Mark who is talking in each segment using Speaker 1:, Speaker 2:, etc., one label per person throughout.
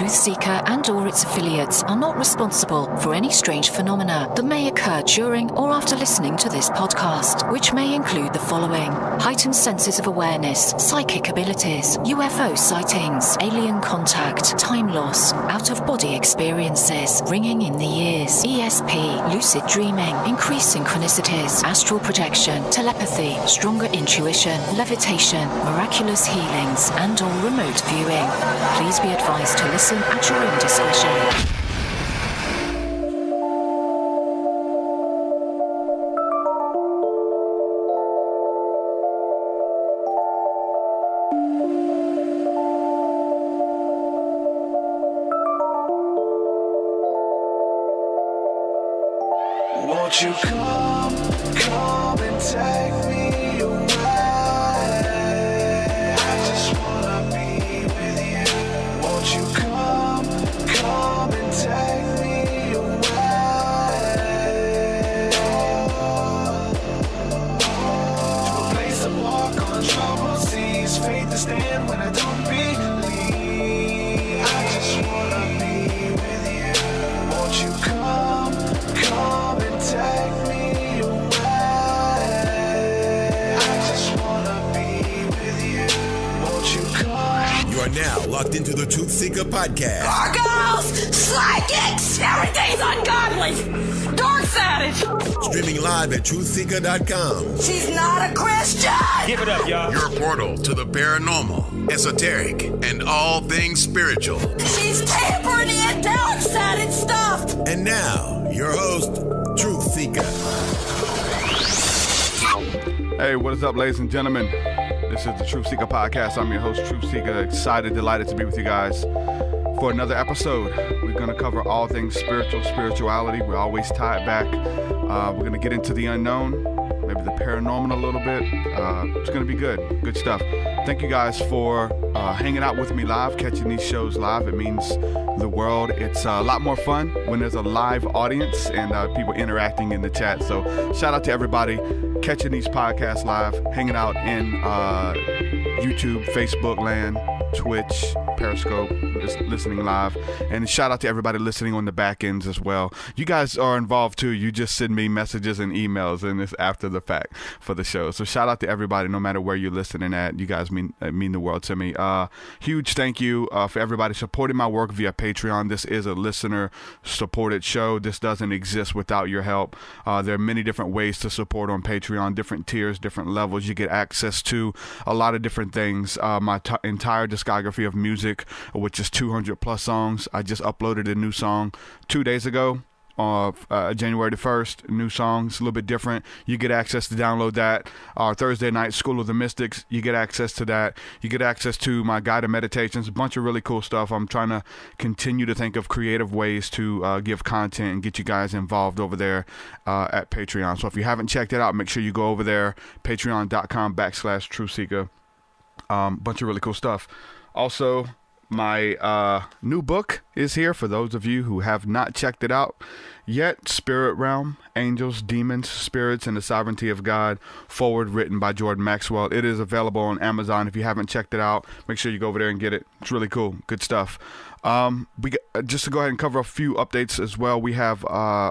Speaker 1: TruthSeekah and or its affiliates are not responsible for any strange phenomena that may occur during or after listening to this podcast, which may include the following: heightened senses of awareness, psychic abilities, UFO sightings, alien contact, time loss, out-of-body experiences, ringing in the ears, ESP, lucid dreaming, increased synchronicities, astral projection, telepathy, stronger intuition, levitation, miraculous healings, and or remote viewing. Please be advised to listen at your own discretion.
Speaker 2: Won't you come and take me away? I just wanna be with you. Won't you come and take me away? To a place of walk on troubled seas, faith to stand when I don't believe. I just wanna be with you. Won't you come and take me away? I just wanna be with you. Won't you come?
Speaker 3: You are now locked into the TruthSeekah Podcast.
Speaker 4: Gargoyles! Psychics! Everything's ungodly! Dark savage!
Speaker 3: Streaming live at TruthSeekah.com.
Speaker 4: She's not a Christian!
Speaker 5: Give it up, y'all.
Speaker 3: Your portal to the paranormal, esoteric, and all things spiritual.
Speaker 4: She's tampering in dark-sided stuff!
Speaker 3: And now, your host, TruthSeekah.
Speaker 6: Hey, what is up, ladies and gentlemen? This is the TruthSeekah Podcast. I'm your host, TruthSeekah. Excited, delighted to be with you guys for another episode. We're going to cover all things spirituality. We always tie it back. We're going to get into the unknown, maybe the paranormal a little bit. It's going to be good stuff. Thank you guys for hanging out with me live, catching these shows live. It means the world. It's a lot more fun when there's a live audience and people interacting in the chat. So shout out to everybody catching these podcasts live, hanging out in YouTube, Facebook land, Twitch, Periscope, listening live. And shout out to everybody listening on the back ends as well. You guys are involved too. You just send me messages and emails, and it's after the fact for the show. So shout out to everybody, no matter where you're listening at. You guys mean the world to me. Huge thank you for everybody supporting my work via Patreon. This is a listener supported show. This doesn't exist without your help. There are many different ways to support on Patreon, different tiers, different levels. You get access to a lot of different things. My entire discography of music, which is 200 plus songs. I just uploaded a new song 2 days ago, January the 1st. New songs, a little bit different. You get access to download that. Thursday night, School of the Mystics, you get access to that. You get access to my guided meditations, a bunch of really cool stuff. I'm trying to continue to think of creative ways to give content and get you guys involved over there at Patreon. So if you haven't checked it out, make sure you go over there, patreon.com/TruthSeekah. Bunch of really cool stuff. Also, my new book is here for those of you who have not checked it out yet. Spirit Realm, Angels, Demons, Spirits, and the Sovereignty of God. Foreword, written by Jordan Maxwell. It is available on Amazon. If you haven't checked it out, make sure you go over there and get it. It's really cool. Good stuff. Just to go ahead and cover a few updates as well, we have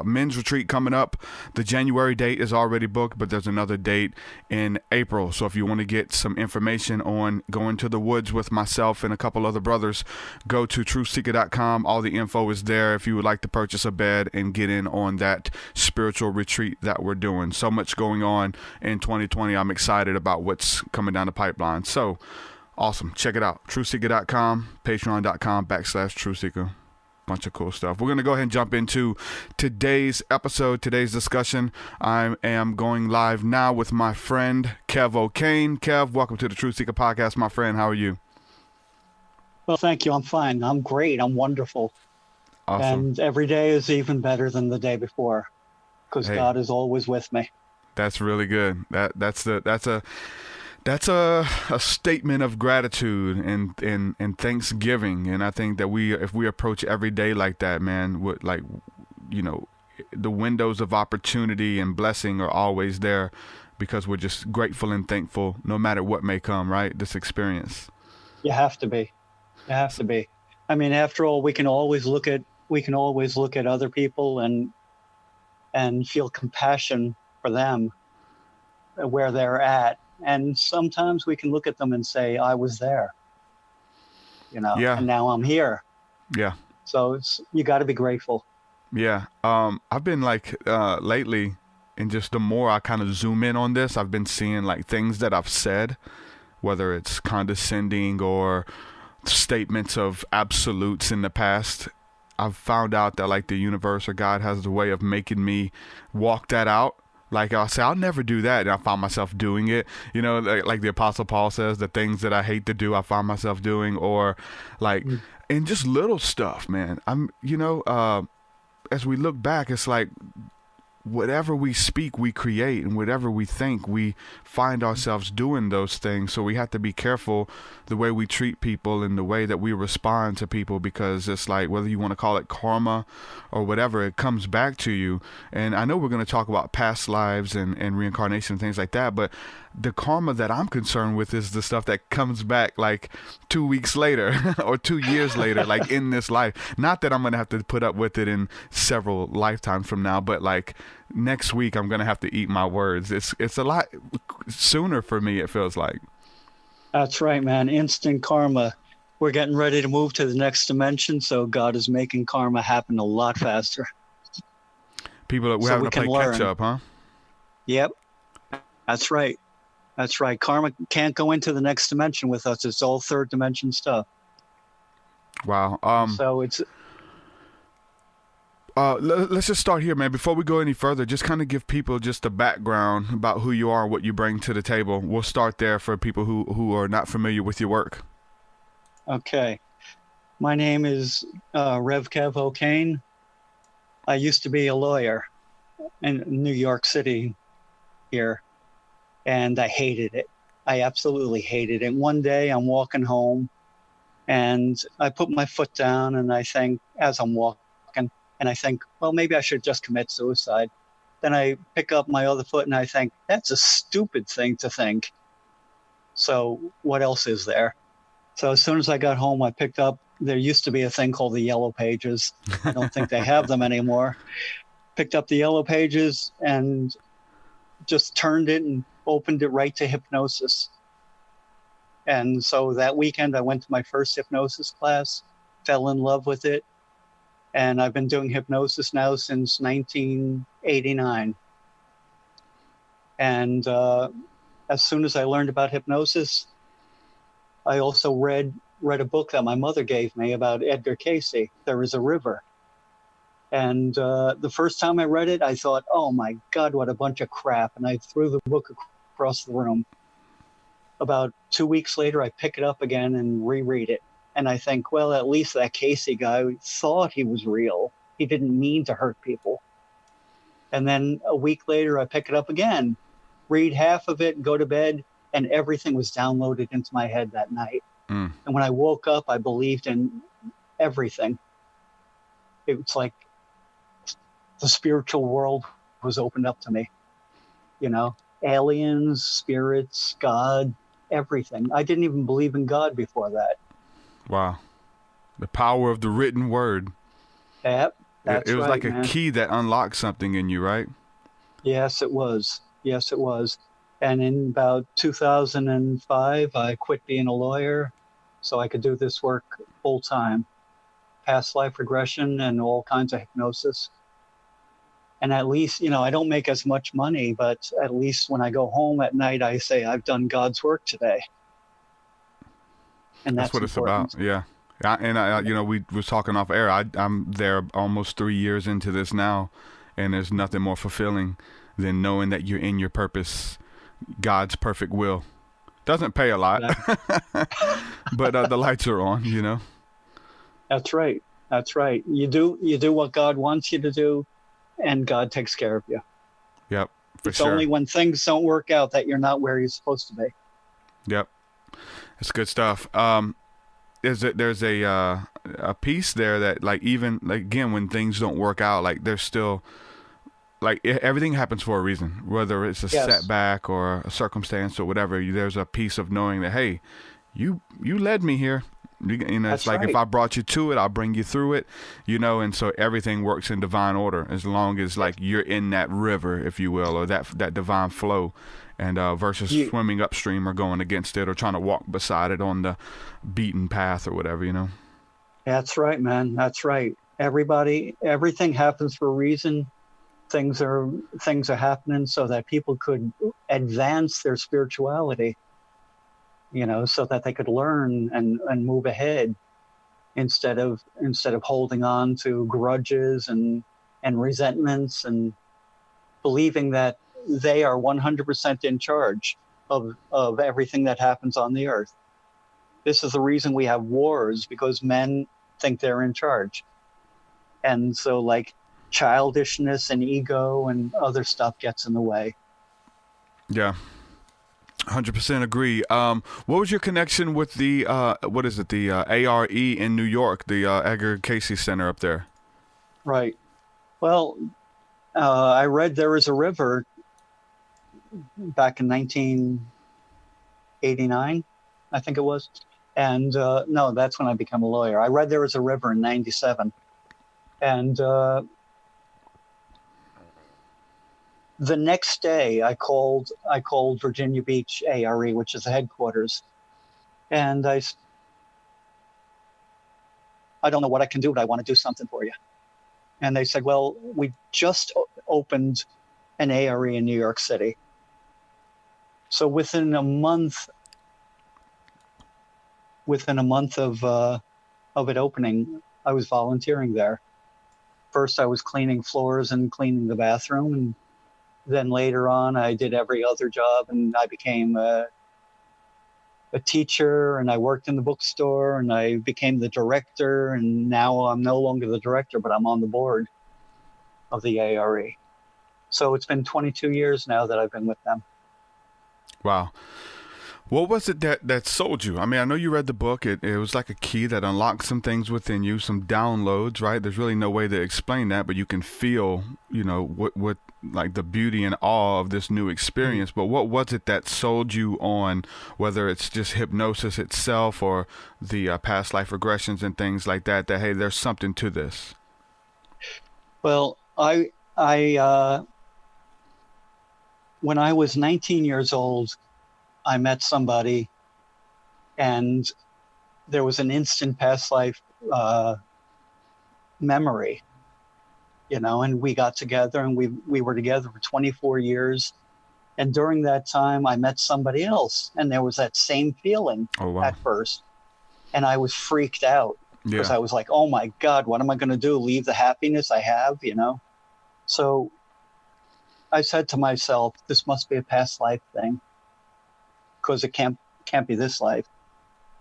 Speaker 6: men's retreat coming up. The January date is already booked, but there's another date in April. So if you want to get some information on going to the woods with myself and a couple other brothers, go to TruthSeekah.com. All the info is there if you would like to purchase a bed and get in on that spiritual retreat that we're doing. So much going on in 2020. I'm excited about what's coming down the pipeline. So awesome. Check it out. TruthSeekah.com, Patreon.com/TruthSeekah. Bunch of cool stuff. We're going to go ahead and jump into today's episode, today's discussion. I am going live now with my friend, Kev O'Kane. Kev, welcome to the TruthSeekah Podcast, my friend. How are you?
Speaker 7: Well, thank you. I'm fine. I'm great. I'm wonderful.
Speaker 6: Awesome.
Speaker 7: And every day is even better than the day before because God is always with me.
Speaker 6: That's really good. That's a statement of gratitude and thanksgiving. And I think that if we approach every day like that, man, the windows of opportunity and blessing are always there because we're just grateful and thankful no matter what may come, right? This experience.
Speaker 7: You have to be. You have to be. I mean, after all, we can always look at other people and feel compassion for them where they're at. And sometimes we can look at them and say, I was there,
Speaker 6: Yeah.
Speaker 7: and now I'm here.
Speaker 6: Yeah.
Speaker 7: So you got to be grateful.
Speaker 6: Yeah. I've been like, lately, and just the more I kind of zoom in on this, I've been seeing like things that I've said, whether it's condescending or statements of absolutes in the past. I've found out that like the universe or God has a way of making me walk that out. Like I'll say, I'll never do that. And I find myself doing it, like the Apostle Paul says, the things that I hate to do, I find myself doing, or like, and just little stuff, man. As we look back, it's like whatever we speak, we create, and whatever we think, we find ourselves doing those things. So we have to be careful the way we treat people and the way that we respond to people, because it's like, whether you want to call it karma or whatever, it comes back to you. And I know we're going to talk about past lives and reincarnation and things like that, but the karma that I'm concerned with is the stuff that comes back like 2 weeks later or 2 years later, like in this life. Not that I'm going to have to put up with it in several lifetimes from now, but like next week I'm going to have to eat my words. It's a lot sooner for me, it feels like.
Speaker 7: That's right, man. Instant karma. We're getting ready to move to the next dimension, so God is making karma happen a lot faster.
Speaker 6: We're having to play catch up, huh? Yep.
Speaker 7: That's right. That's right. Karma can't go into the next dimension with us. It's all third dimension stuff.
Speaker 6: Wow.
Speaker 7: So it's...
Speaker 6: let's just start here, man. Before we go any further, just kind of give people just a background about who you are and what you bring to the table. We'll start there for people who are not familiar with your work.
Speaker 7: Okay. My name is Rev Kev O'Kane. I used to be a lawyer in New York City here, and I hated it. I absolutely hated it. One day I'm walking home, and I put my foot down, and I think, as I'm walking, and I think, well, maybe I should just commit suicide. Then I pick up my other foot and I think, that's a stupid thing to think. So what else is there? So as soon as I got home, I picked up, there used to be a thing called the Yellow Pages. I don't think they have them anymore. Picked up the Yellow Pages and just turned it and opened it right to hypnosis. And so that weekend I went to my first hypnosis class, fell in love with it. And I've been doing hypnosis now since 1989. And as soon as I learned about hypnosis, I also read a book that my mother gave me about Edgar Cayce, There Is a River. And the first time I read it, I thought, oh my God, what a bunch of crap. And I threw the book across the room. About 2 weeks later, I pick it up again and reread it. And I think, well, at least that Cayce guy thought he was real. He didn't mean to hurt people. And then a week later, I pick it up again, read half of it, go to bed, and everything was downloaded into my head that night. And when I woke up, I believed in everything. It was like the spiritual world was opened up to me. Aliens, spirits, God, everything. I didn't even believe in God before that.
Speaker 6: Wow. The power of the written word.
Speaker 7: Yep, that's
Speaker 6: it was
Speaker 7: right,
Speaker 6: like a key that unlocked something in you, right?
Speaker 7: Yes, it was. Yes, it was. And in about 2005, I quit being a lawyer so I could do this work full time. Past life regression and all kinds of hypnosis. And at least, I don't make as much money, but at least when I go home at night, I say, I've done God's work today. And that's
Speaker 6: what
Speaker 7: important.
Speaker 6: It's about. Yeah. And we was talking off air. I'm there almost 3 years into this now, and there's nothing more fulfilling than knowing that you're in your purpose, God's perfect will. Doesn't pay a lot, but the lights are on.
Speaker 7: That's right. That's right. You do what God wants you to do, and God takes care of you.
Speaker 6: Yep.
Speaker 7: It's only when things don't work out that you're not where you're supposed to be.
Speaker 6: Yep. That's good stuff. There's a piece there that, like, even like, again, when things don't work out, like, there's still, like, everything happens for a reason, whether it's a setback or a circumstance or whatever. There's a piece of knowing that, hey, you led me here. It's like, if I brought you to it, I'll bring you through it, and so everything works in divine order as long as like you're in that river, if you will, or that divine flow, and versus swimming upstream or going against it or trying to walk beside it on the beaten path or whatever.
Speaker 7: That's right, man. That's right. Everything happens for a reason. Things are happening so that people could advance their spirituality, so that they could learn and move ahead instead of holding on to grudges and resentments and believing that they are 100% in charge of everything that happens on the earth. This is the reason we have wars, because men think they're in charge. And so like childishness and ego and other stuff gets in the way.
Speaker 6: Yeah. 100% agree. What was your connection with the the ARE in New York, the Edgar Cayce Center up there?
Speaker 7: Right. Well, I read There Is a River back in 1989, I think it was. And no, that's when I became a lawyer. I read There Is a River in 97. And the next day, I called Virginia Beach ARE, which is the headquarters, and I don't know what I can do, but I want to do something for you. And they said, well, we just opened an ARE in New York City. So within a month of it opening, I was volunteering there. First, I was cleaning floors and cleaning the bathroom, and then later on, I did every other job, and I became a teacher, and I worked in the bookstore, and I became the director, and now I'm no longer the director, but I'm on the board of the ARE. So it's been 22 years now that I've been with them.
Speaker 6: Wow. What was it that sold you? I mean, I know you read the book. It was like a key that unlocked some things within you, some downloads, right? There's really no way to explain that, but you can feel, what like the beauty and awe of this new experience. But what was it that sold you on, whether it's just hypnosis itself or the past life regressions and things like that, hey, there's something to this?
Speaker 7: Well, I when I was 19 years old, I met somebody, and there was an instant past life memory, and we got together, and we were together for 24 years. And during that time, I met somebody else, and there was that same feeling at first. And I was freaked out because I was like, oh my God, what am I going to do? Leave the happiness I have, So I said to myself, this must be a past life thing, because it can't be this life.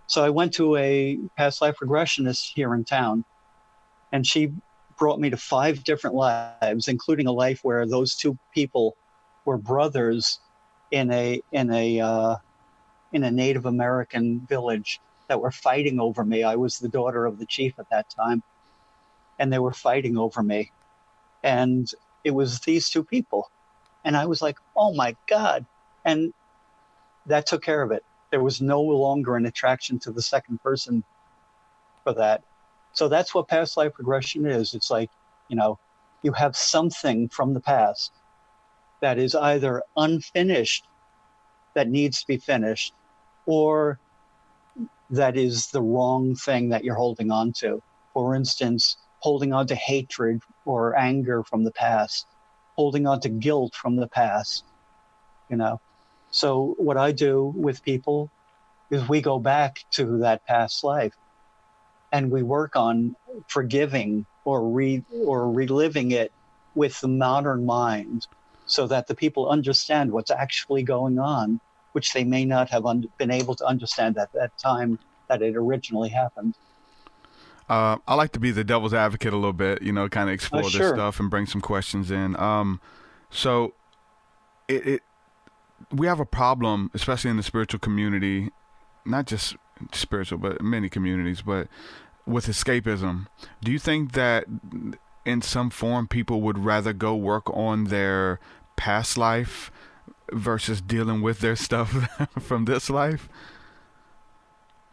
Speaker 7: So I went to a past life regressionist here in town, and she brought me to 5 different lives, including a life where those 2 people were brothers in a Native American village that were fighting over me. I was the daughter of the chief at that time, and they were fighting over me. And it was these 2 people. And I was like, oh my God. And that took care of it. There was no longer an attraction to the second person for that. So that's what past life regression is. It's like, you have something from the past that is either unfinished, that needs to be finished, or that is the wrong thing that you're holding on to. For instance, holding on to hatred or anger from the past, holding on to guilt from the past, So what I do with people is we go back to that past life, and we work on forgiving or reliving it with the modern mind, so that the people understand what's actually going on, which they may not have been able to understand at that time that it originally happened.
Speaker 6: I like to be the devil's advocate a little bit, kind of explore this stuff and bring some questions in. So we have a problem, especially in the spiritual community, not just spiritual, but many communities, but with escapism. Do you think that in some form people would rather go work on their past life versus dealing with their stuff from this life?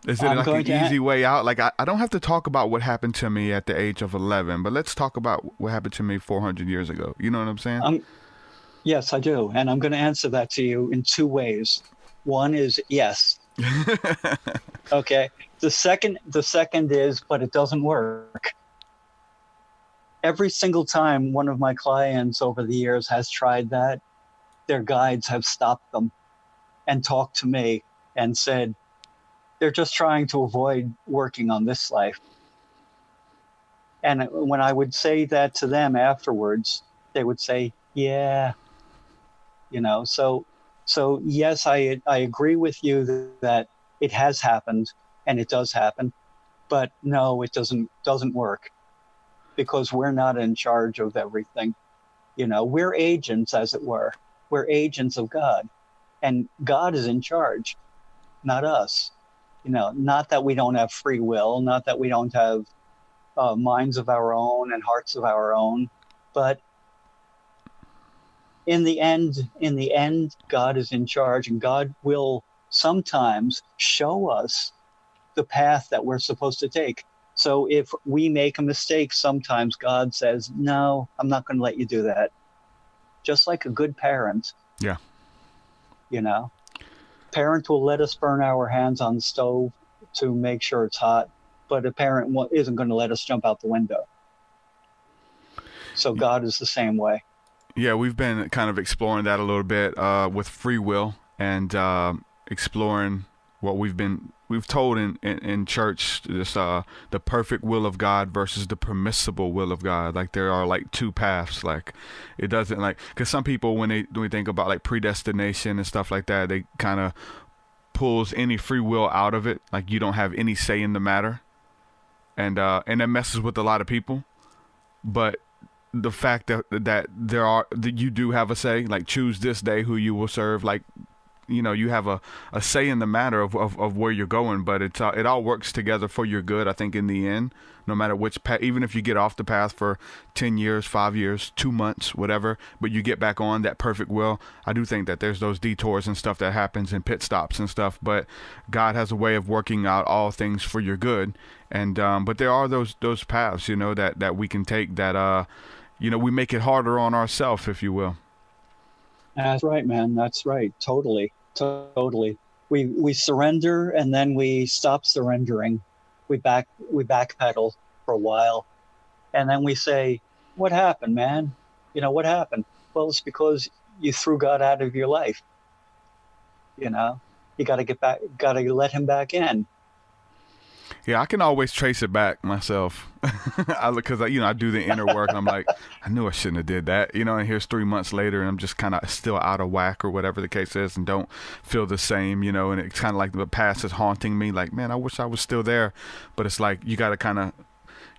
Speaker 6: Is it like an easy way out? Like, I don't have to talk about what happened to me at the age of 11, but let's talk about what happened to me 400 years ago. You know what I'm saying?
Speaker 7: Yes, I do. And I'm going to answer that to you in two ways. One is yes. Okay. The second is, but it doesn't work. Every single time one of my clients over the years has tried that, their guides have stopped them and talked to me and said, they're just trying to avoid working on this life. And when I would say that to them afterwards, they would say, yeah, so yes, I agree with you that it has happened and it does happen, but no, it doesn't work because we're not in charge of everything. We're agents, as it were. We're agents of God, and God is in charge, not us. Not that we don't have free will, not that we don't have minds of our own and hearts of our own, but in the end, God is in charge, and God will sometimes show us the path that we're supposed to take. So if we make a mistake, sometimes God says, no, I'm not going to let you do that. Just like a good parent.
Speaker 6: Yeah.
Speaker 7: Parent will let us burn our hands on the stove to make sure it's hot, but a parent isn't going to let us jump out the window. So God is the same way.
Speaker 6: Yeah, we've been kind of exploring that a little bit with free will and exploring what we've told in church, this the perfect will of God versus the permissible will of God. Like there are like two paths. Like it doesn't because some people when we think about like predestination and stuff like that, they kind of pulls any free will out of it. Like you don't have any say in the matter, and that messes with a lot of people. But the fact that you do have a say, like choose this day who you will serve, like you have a say in the matter of where you're going, but it all works together for your good, I think, in the end, no matter which path. Even if you get off the path for 10 years, 5 years, 2 months, whatever, but you get back on that perfect will, I do think that there's those detours and stuff that happens and pit stops and stuff, but God has a way of working out all things for your good. And but there are those paths, that we can take that we make it harder on ourselves, if you will.
Speaker 7: That's right, man. That's right. Totally. We surrender and then we stop surrendering. We backpedal for a while, and then we say, "What happened, man? What happened?" Well, it's because you threw God out of your life. You got to get back. Got to let Him back in.
Speaker 6: Yeah, I can always trace it back myself. Because I do the inner work, and I'm like, I knew I shouldn't have did that, and here's 3 months later, and I'm just kind of still out of whack or whatever the case is, and don't feel the same, and it's kind of like the past is haunting me. Like, man, I wish I was still there, but it's like you got to kind of,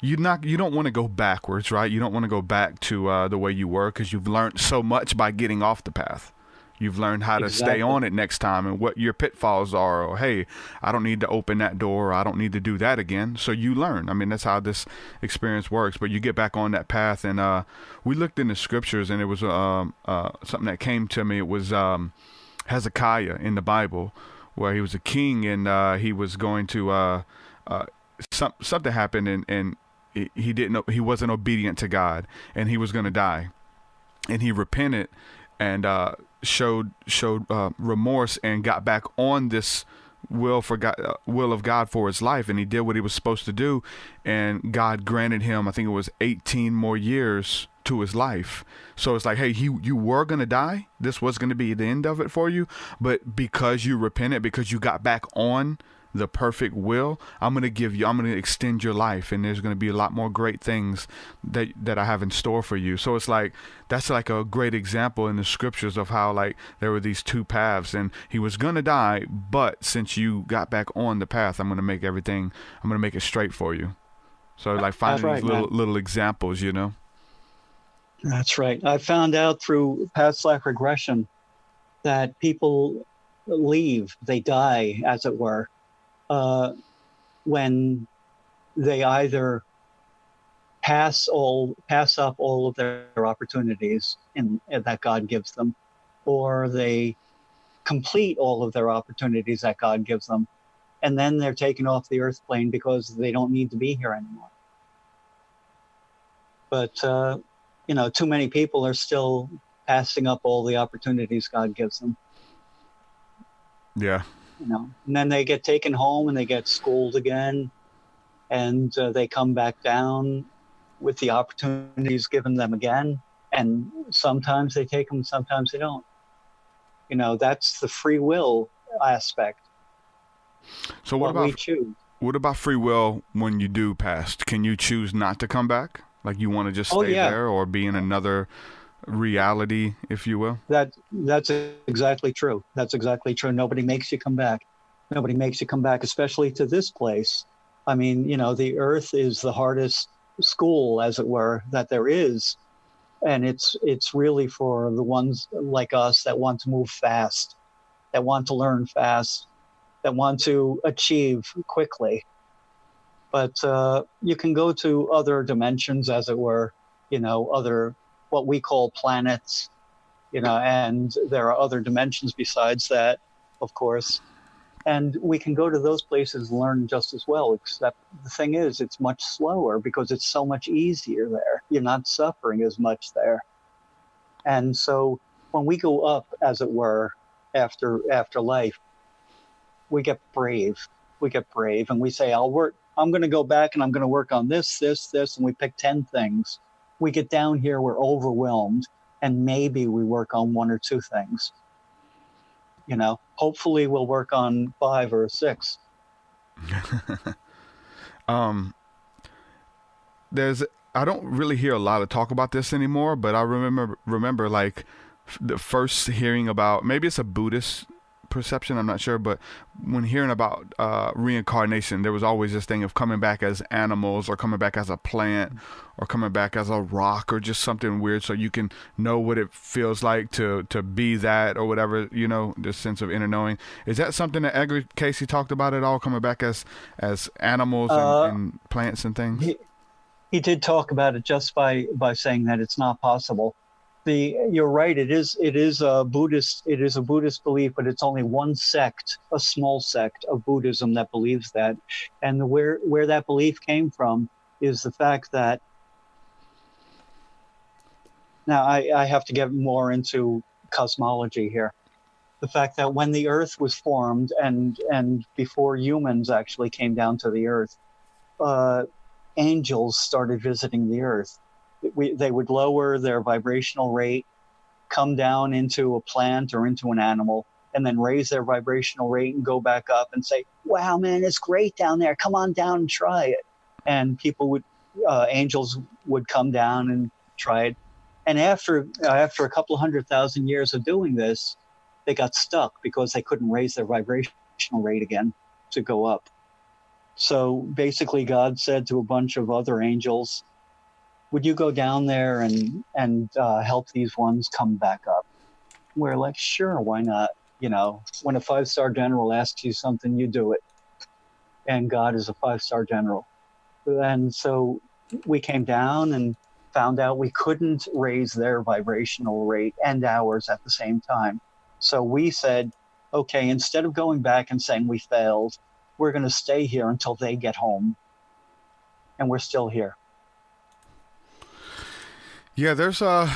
Speaker 6: you don't want to go backwards, right? You don't want to go back to the way you were, because you've learned so much by getting off the path. You've learned how to stay on it next time and what your pitfalls are. Or, hey, I don't need to open that door. Or I don't need to do that again. So you learn. I mean, that's how this experience works. But you get back on that path. And we looked in the scriptures, and it was something that came to me. It was Hezekiah in the Bible, where he was a king, and he was going to something happened, and he wasn't obedient to God, and he was going to die, and he repented and showed remorse and got back on this will of God for his life, and he did what he was supposed to do, and God granted him, I think it was 18 more years to his life. So it's like, hey, you were going to die. This was going to be the end of it for you, but because you repented, because you got back on the perfect will, I'm going to extend your life, and there's going to be a lot more great things that I have in store for you. So it's like, that's like a great example in the scriptures of how like there were these two paths, and he was going to die, but since you got back on the path, I'm going to make it straight for you. So like finding these little examples,
Speaker 7: That's right. I found out through past life regression that people they die, as it were, when they either pass up all of their opportunities that God gives them, or they complete all of their opportunities that God gives them, and then they're taken off the earth plane because they don't need to be here anymore. But, too many people are still passing up all the opportunities God gives them.
Speaker 6: Yeah.
Speaker 7: And then they get taken home and they get schooled again, and they come back down with the opportunities given them again. And sometimes they take them, sometimes they don't. That's the free will aspect.
Speaker 6: So what
Speaker 7: we choose.
Speaker 6: What about free will when you do pass? Can you choose not to come back? Like you want to just stay there or be in another reality, if you will?
Speaker 7: That's exactly true. That's exactly true. Nobody makes you come back. Nobody makes you come back, especially to this place. I mean, the earth is the hardest school, as it were, that there is. And it's really for the ones like us that want to move fast, that want to learn fast, that want to achieve quickly. But you can go to other dimensions, as it were, other what we call planets, and there are other dimensions besides that, of course. And we can go to those places and learn just as well, except the thing is, it's much slower because it's so much easier there. You're not suffering as much there. And so when we go up, as it were, after life, we get brave. We get brave and we say, I'm going to go back and I'm going to work on this, and we pick 10 things. We get down here, we're overwhelmed, and maybe we work on 1 or 2 things. Hopefully we'll work on 5 or 6.
Speaker 6: I don't really hear a lot of talk about this anymore, but I remember like the first hearing about, maybe it's a Buddhist perception, I'm not sure, but when hearing about reincarnation, there was always this thing of coming back as animals or coming back as a plant or coming back as a rock or just something weird so you can know what it feels like to be that or whatever, this sense of inner knowing. Is that something that Edgar Cayce talked about at all, coming back as animals and plants and things?
Speaker 7: He did talk about it just by saying that it's not possible. You're right. It is a Buddhist belief, but it's only one sect, a small sect of Buddhism that believes that. And where that belief came from is the fact that, now I have to get more into cosmology here. The fact that when the earth was formed and before humans actually came down to the earth, angels started visiting the earth. They would lower their vibrational rate, come down into a plant or into an animal, and then raise their vibrational rate and go back up and say, wow, man, it's great down there. Come on down and try it. And angels would come down and try it. And after a couple of 100,000 years of doing this, they got stuck because they couldn't raise their vibrational rate again to go up. So basically God said to a bunch of other angels, would you go down there and help these ones come back up? We're like, sure, why not? When a 5-star general asks you something, you do it. And God is a 5-star general. And so we came down and found out we couldn't raise their vibrational rate and ours at the same time. So we said, okay, instead of going back and saying we failed, we're going to stay here until they get home. And we're still here.
Speaker 6: Yeah, there's a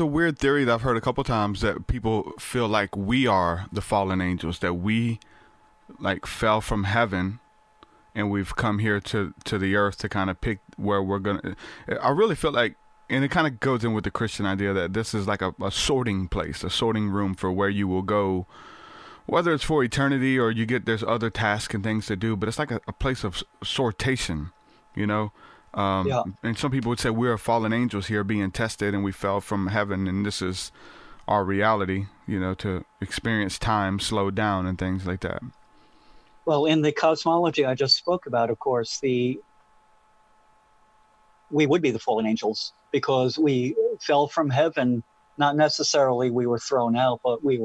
Speaker 6: weird theory that I've heard a couple times that people feel like we are the fallen angels, that we like fell from heaven and we've come here to the earth to kind of pick where we're gonna. I really feel like, and it kind of goes in with the Christian idea that this is like a sorting place, a sorting room for where you will go, whether it's for eternity or there's other tasks and things to do, but it's like a place of sortation, And some people would say we're fallen angels here being tested and we fell from heaven and this is our reality, to experience time slowed down and things like that.
Speaker 7: Well, in the cosmology I just spoke about, of course, we would be the fallen angels because we fell from heaven. Not necessarily we were thrown out, but we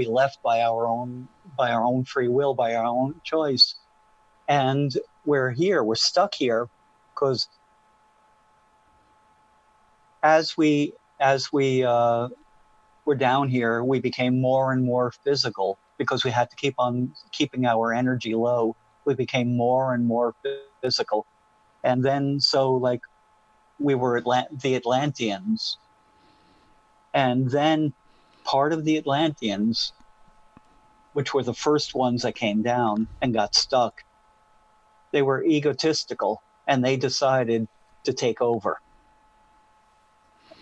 Speaker 7: left by our own free will, by our own choice. And we're stuck here because as we were down here, we became more and more physical. because we had to keep on keeping our energy low, we became more and more physical. And then, so like, we were the Atlanteans. And then part of the Atlanteans, which were the first ones that came down and got stuck, they were egotistical, and they decided to take over.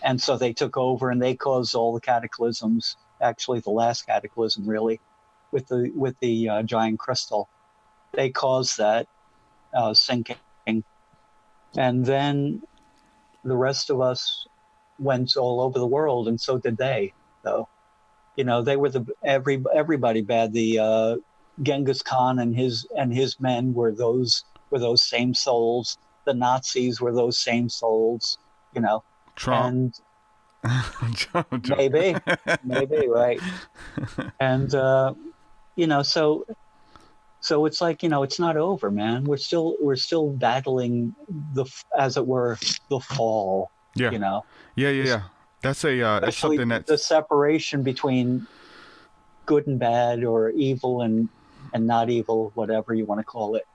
Speaker 7: And so they took over, and they caused all the cataclysms, actually the last cataclysm really, with the giant crystal. They caused that sinking. And then the rest of us went all over the world, and so did they, though. You know, they were everybody bad. The Genghis Khan and his men were those same souls. The Nazis were those same souls. You know,
Speaker 6: Trump.
Speaker 7: And maybe right. And you know, so it's like, you know, it's not over, man. We're still battling as it were, the fall.
Speaker 6: Yeah.
Speaker 7: You know.
Speaker 6: Yeah. That's it's something that's
Speaker 7: the separation between good and bad, or evil and not evil, whatever you want to call it.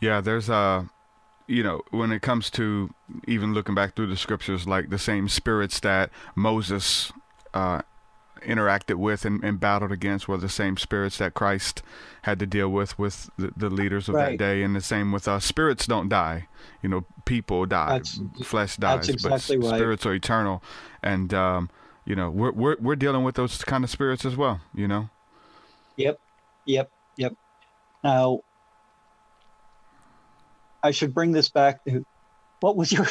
Speaker 6: Yeah, there's you know, when it comes to even looking back through the scriptures, like the same spirits that Moses interacted with and battled against were the same spirits that Christ had to deal with the leaders of that day. And the same with spirits don't die. You know, people die, flesh dies,
Speaker 7: that's exactly
Speaker 6: but
Speaker 7: right.
Speaker 6: Spirits are eternal. And you know, we're dealing with those kind of spirits as well, you know.
Speaker 7: Yep. Now, I should bring this back to, what was your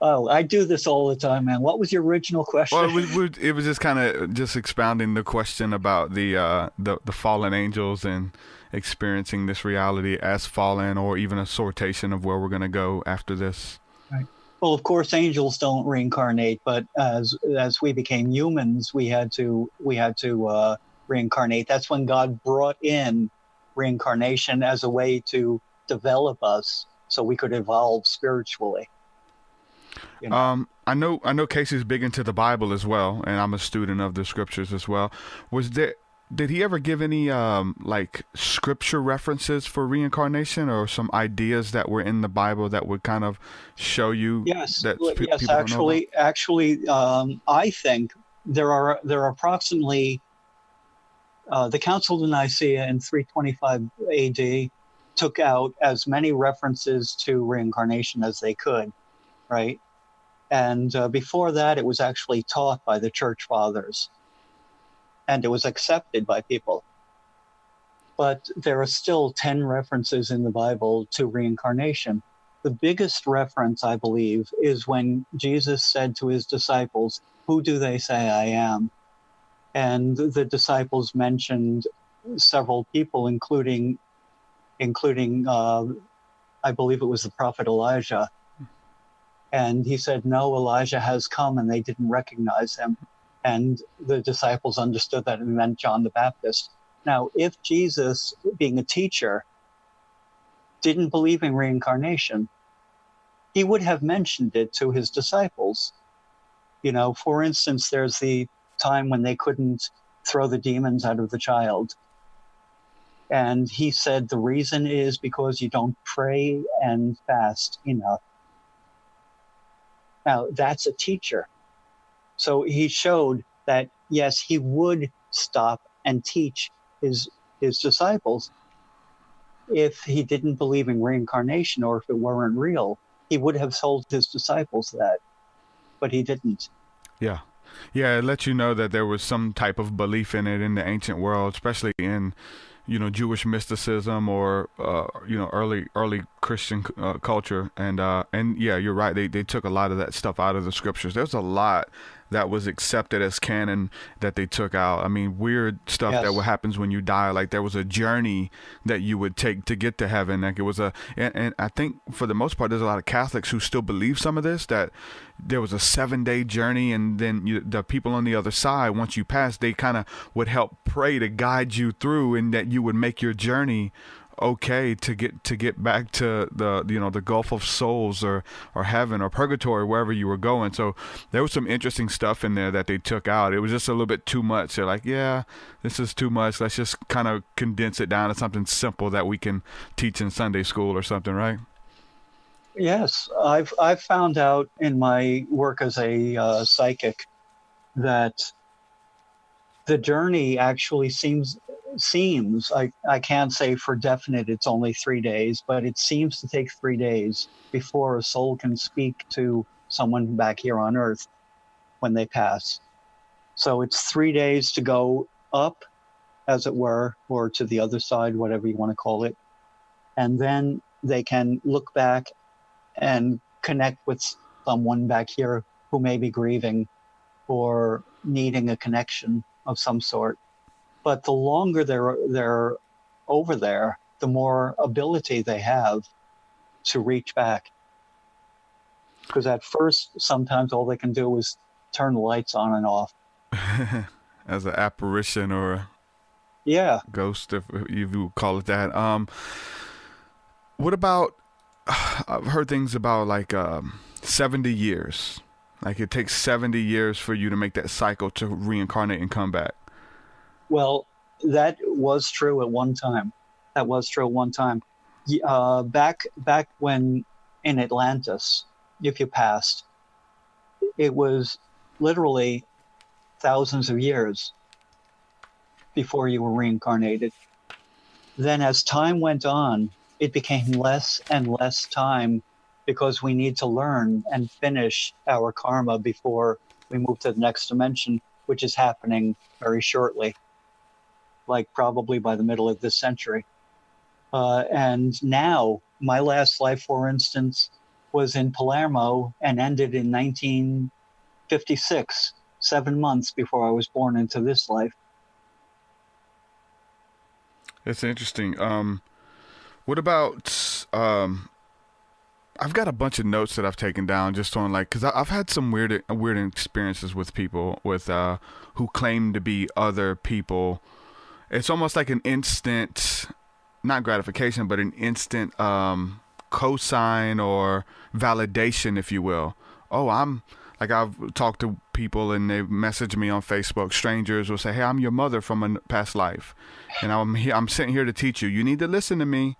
Speaker 7: oh, I do this all the time, man. What was your original question?
Speaker 6: Well, it was just kind of just expounding the question about the fallen angels and experiencing this reality as fallen, or even a sortation of where we're going to go after this.
Speaker 7: Right. Well, of course, angels don't reincarnate, but as we became humans, we had to reincarnate. That's when God brought in reincarnation as a way to develop us so we could evolve spiritually. You know?
Speaker 6: I know Casey's big into the Bible as well, and I'm a student of the scriptures as well. Did he ever give any like scripture references for reincarnation, or some ideas that were in the Bible that would kind of show you?
Speaker 7: Yes,
Speaker 6: that
Speaker 7: yes. Actually, I think there are approximately the Council of Nicaea in 325 AD took out as many references to reincarnation as they could, right? And before that, it was actually taught by the church fathers, and it was accepted by people. But there are still 10 references in the Bible to reincarnation. The biggest reference, I believe, is when Jesus said to his disciples, "Who do they say I am?" And the disciples mentioned several people, including I believe it was the prophet Elijah. And he said, "No, Elijah has come," and they didn't recognize him. And the disciples understood that it meant John the Baptist. Now, if Jesus, being a teacher, didn't believe in reincarnation, he would have mentioned it to his disciples. You know, for instance, there's the time when they couldn't throw the demons out of the child. And he said the reason is because you don't pray and fast enough. Now, that's a teacher. So he showed that, yes, he would stop and teach his disciples. If he didn't believe in reincarnation, or if it weren't real, he would have told his disciples that, but he didn't.
Speaker 6: Yeah. It lets you know that there was some type of belief in it in the ancient world, especially in, you know, Jewish mysticism, or you know, early Christian culture. And yeah, you're right. They took a lot of that stuff out of the scriptures. There's a lot that was accepted as canon that they took out. I mean, weird stuff that happens when you die. Like, there was a journey that you would take to get to heaven. Like, it was and I think for the most part, there's a lot of Catholics who still believe some of this, that there was a 7-day journey, and then the people on the other side, once you pass, they kind of would help pray to guide you through, and that you would make your journey okay to get back to the the Gulf of Souls or heaven or purgatory, wherever you were going. So there was some interesting stuff in there that they took out. It was just a little bit too much. They're like, yeah, this is too much. Let's just kind of condense it down to something simple that we can teach in Sunday school or something, right?
Speaker 7: Yes, I've found out in my work as a psychic that the journey actually seems I can't say for definite it's only 3 days, but it seems to take 3 days before a soul can speak to someone back here on Earth when they pass. So it's 3 days to go up, as it were, or to the other side, whatever you want to call it. And then they can look back and connect with someone back here who may be grieving or needing a connection of some sort. But the longer they're over there, the more ability they have to reach back. Because at first, sometimes all they can do is turn the lights on and off.
Speaker 6: As an apparition or a ghost, if you would call it that. What about, I've heard things about like 70 years. Like it takes 70 years for you to make that cycle to reincarnate and come back.
Speaker 7: Well, that was true at one time. Back when in Atlantis, if you passed, it was literally thousands of years before you were reincarnated. Then as time went on, it became less and less time because we need to learn and finish our karma before we move to the next dimension, which is happening very shortly, like probably by the middle of this century. And now, my last life, for instance, was in Palermo and ended in 1956, 7 months before I was born into this life.
Speaker 6: That's interesting. What about, I've got a bunch of notes that I've taken down just on like, cause I've had some weird experiences with people with, who claim to be other people. It's almost like an instant, not gratification, but an instant, cosign or validation, if you will. Oh, I've talked to people and they message me on Facebook. Strangers will say, "Hey, I'm your mother from a past life, and I'm sitting here to teach you. You need to listen to me.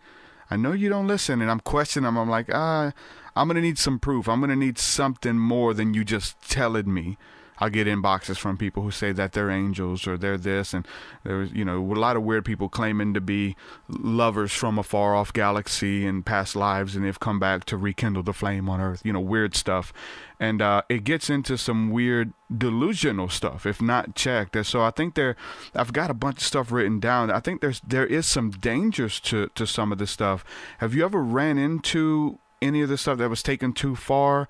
Speaker 6: I know you don't listen." And I'm questioning them. I'm like, I'm gonna need some proof. I'm gonna need something more than you just telling me. I get inboxes from people who say that they're angels or they're this, and there's a lot of weird people claiming to be lovers from a far off galaxy in past lives, and they've come back to rekindle the flame on Earth. Weird stuff, and it gets into some weird delusional stuff if not checked. And so I think I've got a bunch of stuff written down. I think there is some dangers to some of this stuff. Have you ever ran into any of this stuff that was taken too far?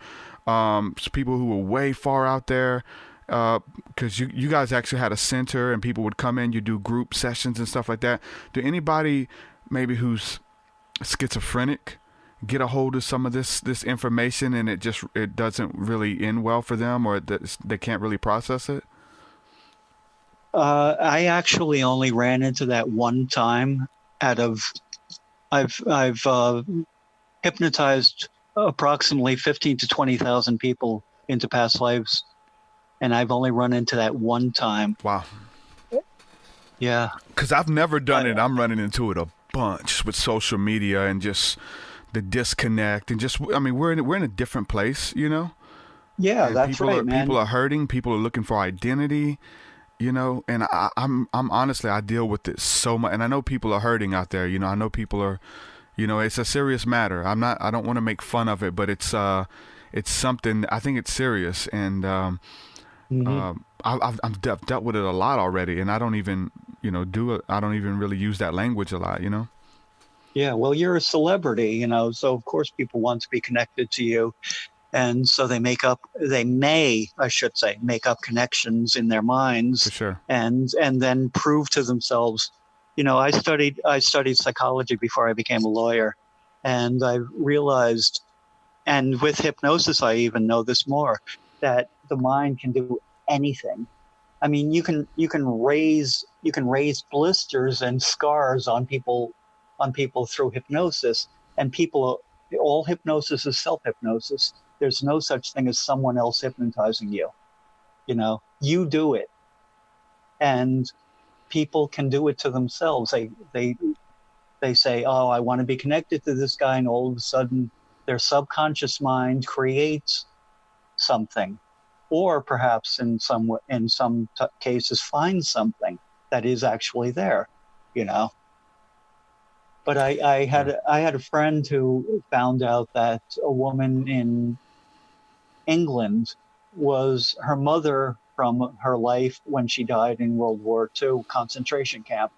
Speaker 6: People who were way far out there, because you guys actually had a center and people would come in, you do group sessions and stuff like that. Do anybody maybe who's schizophrenic get a hold of some of this information and it doesn't really end well for them, or they can't really process it?
Speaker 7: I actually only ran into that one time I've hypnotized approximately 15 to 20,000 people into past lives, and I've only run into that one time.
Speaker 6: Wow.
Speaker 7: Yeah.
Speaker 6: Because I've never done it. I'm running into it a bunch with social media and just the disconnect and just, we're in a different place, Yeah,
Speaker 7: and that's right, man.
Speaker 6: People are hurting. People are looking for identity, and I'm honestly, I deal with it so much, and I know people are hurting out there. I know people are, it's a serious matter. I don't want to make fun of it, but it's something, I think it's serious. And, I've dealt with it a lot already, and I don't even, I don't even really use that language a lot,
Speaker 7: Yeah. Well, you're a celebrity, so of course people want to be connected to you. And so they make up connections in their minds.
Speaker 6: For sure.
Speaker 7: And then prove to themselves. I studied psychology before I became a lawyer, and I realized, and with hypnosis, I even know this more, that the mind can do anything. You can raise blisters and scars on people on people through hypnosis, and all hypnosis is self-hypnosis. There's no such thing as someone else hypnotizing you. You do it. And people can do it to themselves. They say, oh, I want to be connected to this guy, and all of a sudden their subconscious mind creates something, or perhaps in some cases finds something that is actually there, But I had a friend who found out that a woman in England was her mother from her life when she died in World War II concentration camp.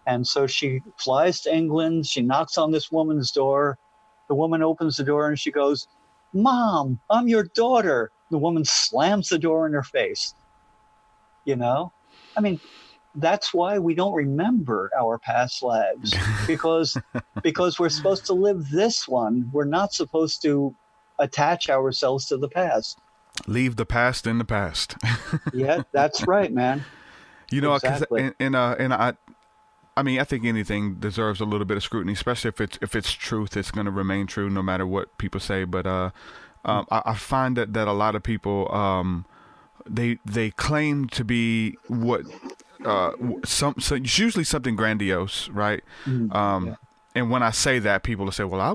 Speaker 7: And so she flies to England. She knocks on this woman's door. The woman opens the door and she goes, "Mom, I'm your daughter." The woman slams the door in her face. I mean, that's why we don't remember our past lives, because we're supposed to live this one. We're not supposed to attach ourselves to the past.
Speaker 6: Leave the past in the past.
Speaker 7: Yeah, that's right, man.
Speaker 6: Exactly. I think anything deserves a little bit of scrutiny, especially if it's truth. It's going to remain true no matter what people say. But I find that a lot of people they claim to be what so it's usually something grandiose, right? And when I say that, people will say, "Well, I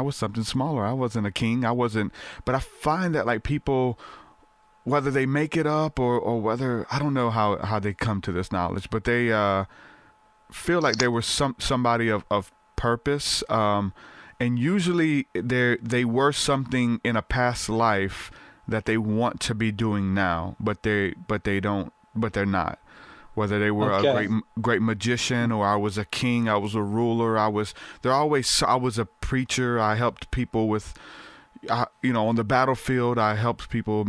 Speaker 6: was something smaller. I wasn't a king. I wasn't." But I find that like people, whether they make it up or whether, I don't know how they come to this knowledge, but they feel like there was somebody of purpose, and usually they were something in a past life that they want to be doing now, but they're not. Whether they were a great magician, or I was a king, I was a ruler, I was a preacher. I helped people with, on the battlefield. I helped people,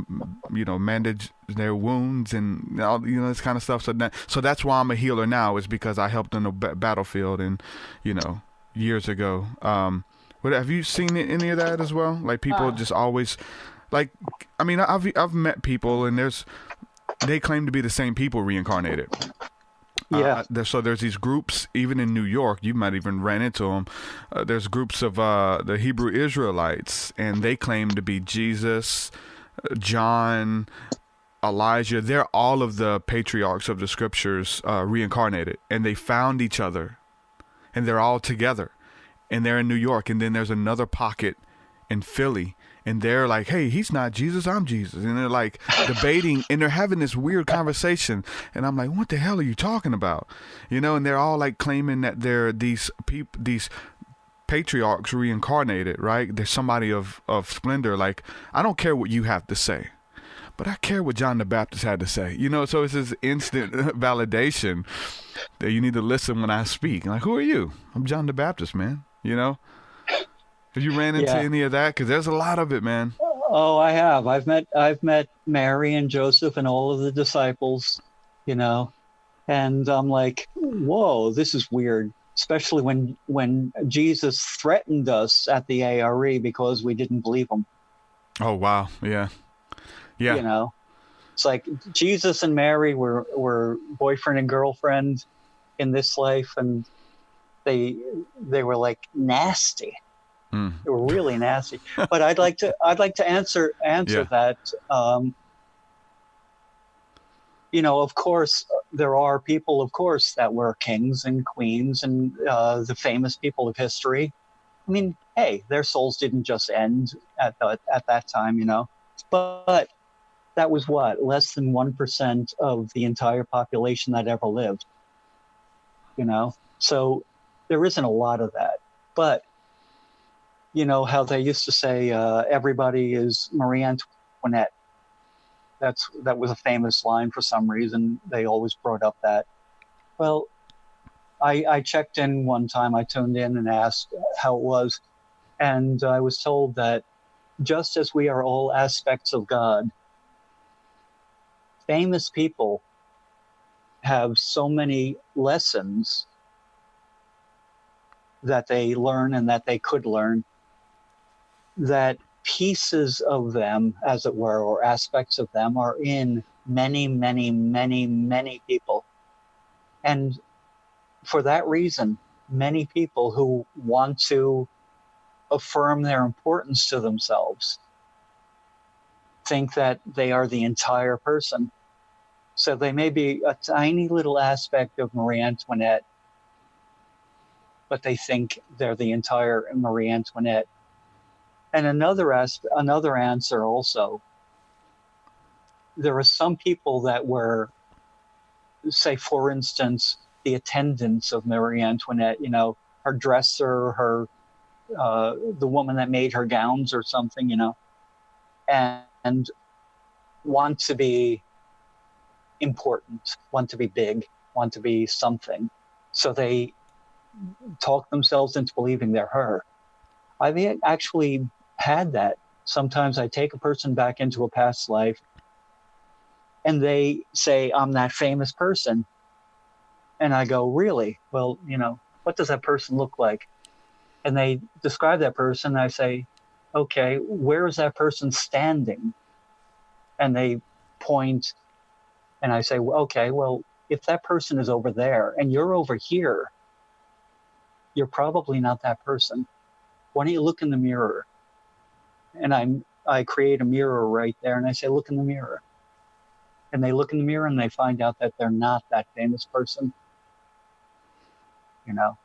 Speaker 6: manage their wounds and all, this kind of stuff. So that's why I'm a healer now, is because I helped on the battlefield and, years ago. But have you seen any of that as well? Like people just always, like, I mean, I've met people and they claim to be the same people reincarnated.
Speaker 7: Yeah.
Speaker 6: So there's these groups, even in New York, you might even ran into them. There's groups of the Hebrew Israelites, and they claim to be Jesus, John, Elijah. They're all of the patriarchs of the scriptures reincarnated, and they found each other, and they're all together, and they're in New York. And then there's another pocket in Philly, and they're like, "Hey, he's not Jesus, I'm Jesus." And they're like debating, and they're having this weird conversation. And I'm like, "What the hell are you talking about?" And they're all like claiming that they're these patriarchs reincarnated, right? They're somebody of splendor. Like, I don't care what you have to say, but I care what John the Baptist had to say. So it's this instant validation that you need to listen when I speak. Like, who are you? I'm John the Baptist, man. Have you ran into any of that? Because there's a lot of it, man.
Speaker 7: Oh, I have. I've met Mary and Joseph and all of the disciples, and I'm like, whoa, this is weird. Especially when Jesus threatened us at the ARE because we didn't believe him.
Speaker 6: Oh, wow. Yeah. Yeah.
Speaker 7: It's like Jesus and Mary were boyfriend and girlfriend in this life, and they were like nasty. They were really nasty. But I'd like to answer that. Of course, there are people, of course, that were kings and queens and the famous people of history. I mean, hey, their souls didn't just end at that time, But that was less than 1% of the entire population that ever lived. So there isn't a lot of that. But how they used to say everybody is Marie Antoinette. That was a famous line for some reason. They always brought up that. Well, I checked in one time. I tuned in and asked how it was, and I was told that just as we are all aspects of God, famous people have so many lessons that they learn and that they could learn, that pieces of them, as it were, or aspects of them are in many, many, many, many people. And for that reason, many people who want to affirm their importance to themselves think that they are the entire person. So they may be a tiny little aspect of Marie Antoinette, but they think they're the entire Marie Antoinette. And another answer also, there are some people that were, say, for instance, the attendants of Marie Antoinette, you know, her dresser, her the woman that made her gowns or something, you know, and want to be important, want to be big, want to be something. So they talk themselves into believing they're her. I've actually had that. Sometimes I take a person back into a past life and they say, I'm that famous person. And I go, really? Well, you know, what does that person look like? And they describe that person. And I say, okay, where is that person standing? And they point, and I say, well, okay, well, if that person is over there and you're over here, you're probably not that person. Why don't you look in the mirror? And I create a mirror right there, and I say, look in the mirror. And they look in the mirror and they find out that they're not that famous person. You know,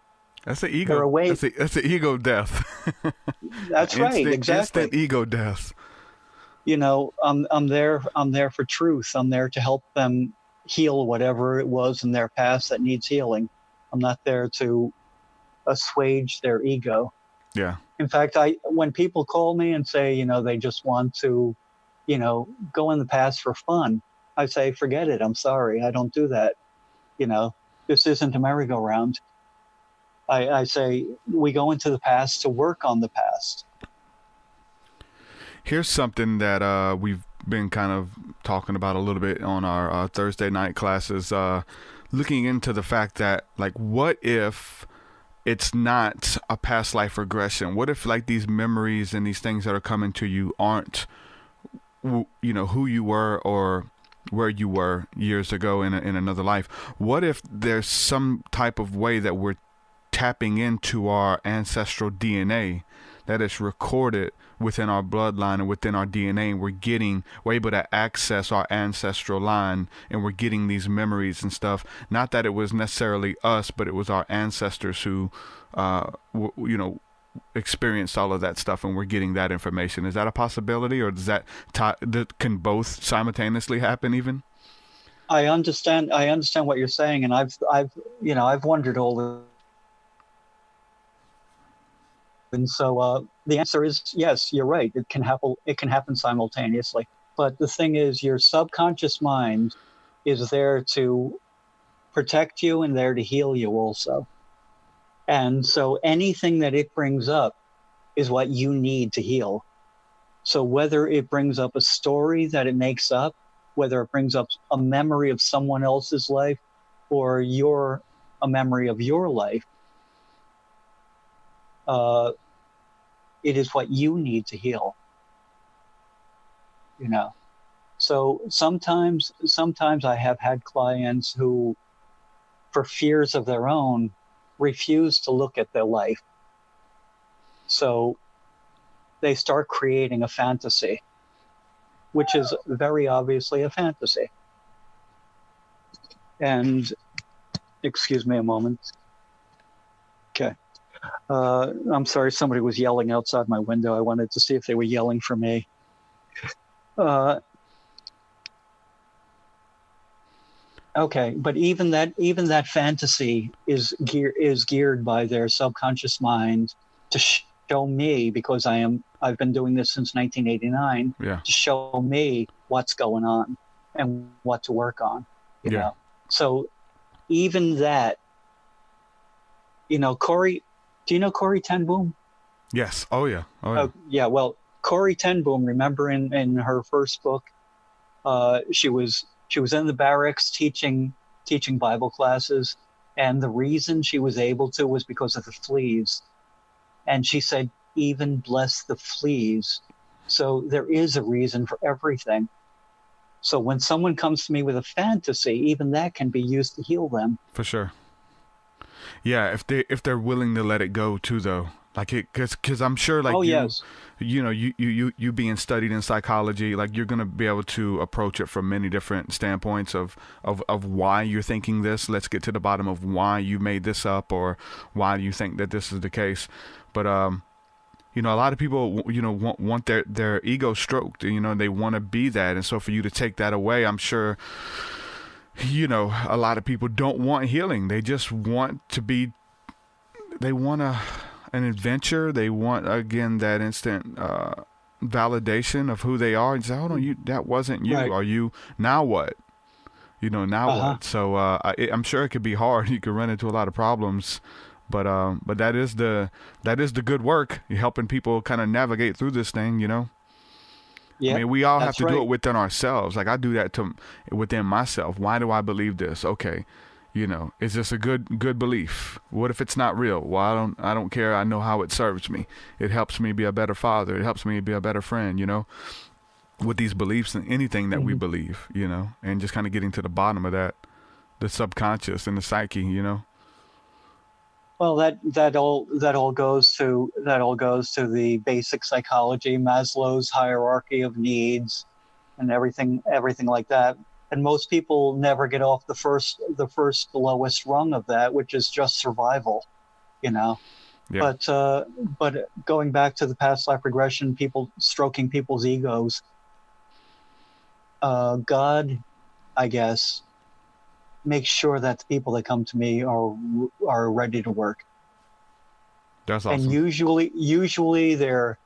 Speaker 6: that's the ego. That's the ego death.
Speaker 7: That's right, exactly.
Speaker 6: Instant ego death.
Speaker 7: You know, I'm there for truth. I'm there to help them heal whatever it was in their past that needs healing. I'm not there to assuage their ego.
Speaker 6: Yeah.
Speaker 7: In fact, when people call me and say, you know, they just want to, you know, go in the past for fun, I say, forget it. I'm sorry. I don't do that. You know, this isn't a merry-go-round. I say we go into the past to work on the past.
Speaker 6: Here's something that we've been kind of talking about a little bit on our Thursday night classes, looking into the fact that, like, what if it's not a past life regression? What if, like, these memories and these things that are coming to you aren't, you know, who you were or where you were years ago in another life? What if there's some type of way that we're tapping into our ancestral DNA that is recorded within our bloodline and within our DNA, and we're able to access our ancestral line, and we're getting these memories and stuff? Not that it was necessarily us, but it was our ancestors who, you know, experienced all of that stuff, and we're getting that information. Is that a possibility, or does that can both simultaneously happen? Even
Speaker 7: I understand what you're saying, and I've wondered all the. And so the answer is yes, you're right. It can happen simultaneously. But the thing is, your subconscious mind is there to protect you and there to heal you also. And so anything that it brings up is what you need to heal. So whether it brings up a story that it makes up, whether it brings up a memory of someone else's life, or a memory of your life, it is what you need to heal. You know, so sometimes I have had clients who, for fears of their own, refuse to look at their life. So they start creating a fantasy, which is very obviously a fantasy. And excuse me a moment. Okay. I'm sorry, somebody was yelling outside my window. I wanted to see if they were yelling for me. Okay, but even that fantasy is geared by their subconscious mind to show me, because I've been doing this since 1989, to show me what's going on and what to work on. You know? So even that, you know, Corey. Do you know Corey Ten Boom?
Speaker 6: Yes. Oh yeah.
Speaker 7: Yeah. Well, Corey Ten Boom. Remember in her first book, she was in the barracks teaching Bible classes, and the reason she was able to was because of the fleas. And she said, "Even bless the fleas." So there is a reason for everything. So when someone comes to me with a fantasy, even that can be used to heal them.
Speaker 6: For sure. Yeah, if they're willing to let it go too, though, like because I'm sure, like,
Speaker 7: yes,
Speaker 6: you being studied in psychology, like, you're gonna be able to approach it from many different standpoints of why you're thinking this. Let's get to the bottom of why you made this up, or why you think that this is the case. But a lot of people, want their ego stroked. They want to be that, and so for you to take that away, I'm sure. A lot of people don't want healing. They just want to be. They want an adventure. They want, again, that instant validation of who they are. And say, hold on, that wasn't you.
Speaker 7: Right.
Speaker 6: Are you? Now what? Now
Speaker 7: Uh-huh.
Speaker 6: what? So I'm sure it could be hard. You could run into a lot of problems. But that is the good work. You're helping people kind of navigate through this thing.
Speaker 7: Yeah,
Speaker 6: I mean, we all have
Speaker 7: that's
Speaker 6: to do
Speaker 7: right.
Speaker 6: it within ourselves. Like, I do that within myself. Why do I believe this? Okay. Is this a good belief? What if it's not real? Well, I don't care. I know how it serves me. It helps me be a better father. It helps me be a better friend, with these beliefs and anything that we believe, and just kind of getting to the bottom of that, the subconscious and the psyche,
Speaker 7: Well, that all goes to the basic psychology, Maslow's hierarchy of needs, and everything like that. And most people never get off the lowest rung of that, which is just survival,
Speaker 6: Yeah.
Speaker 7: But going back to the past life regression, people stroking people's egos, God, I guess, make sure that the people that come to me are ready to work.
Speaker 6: That's awesome.
Speaker 7: And usually they're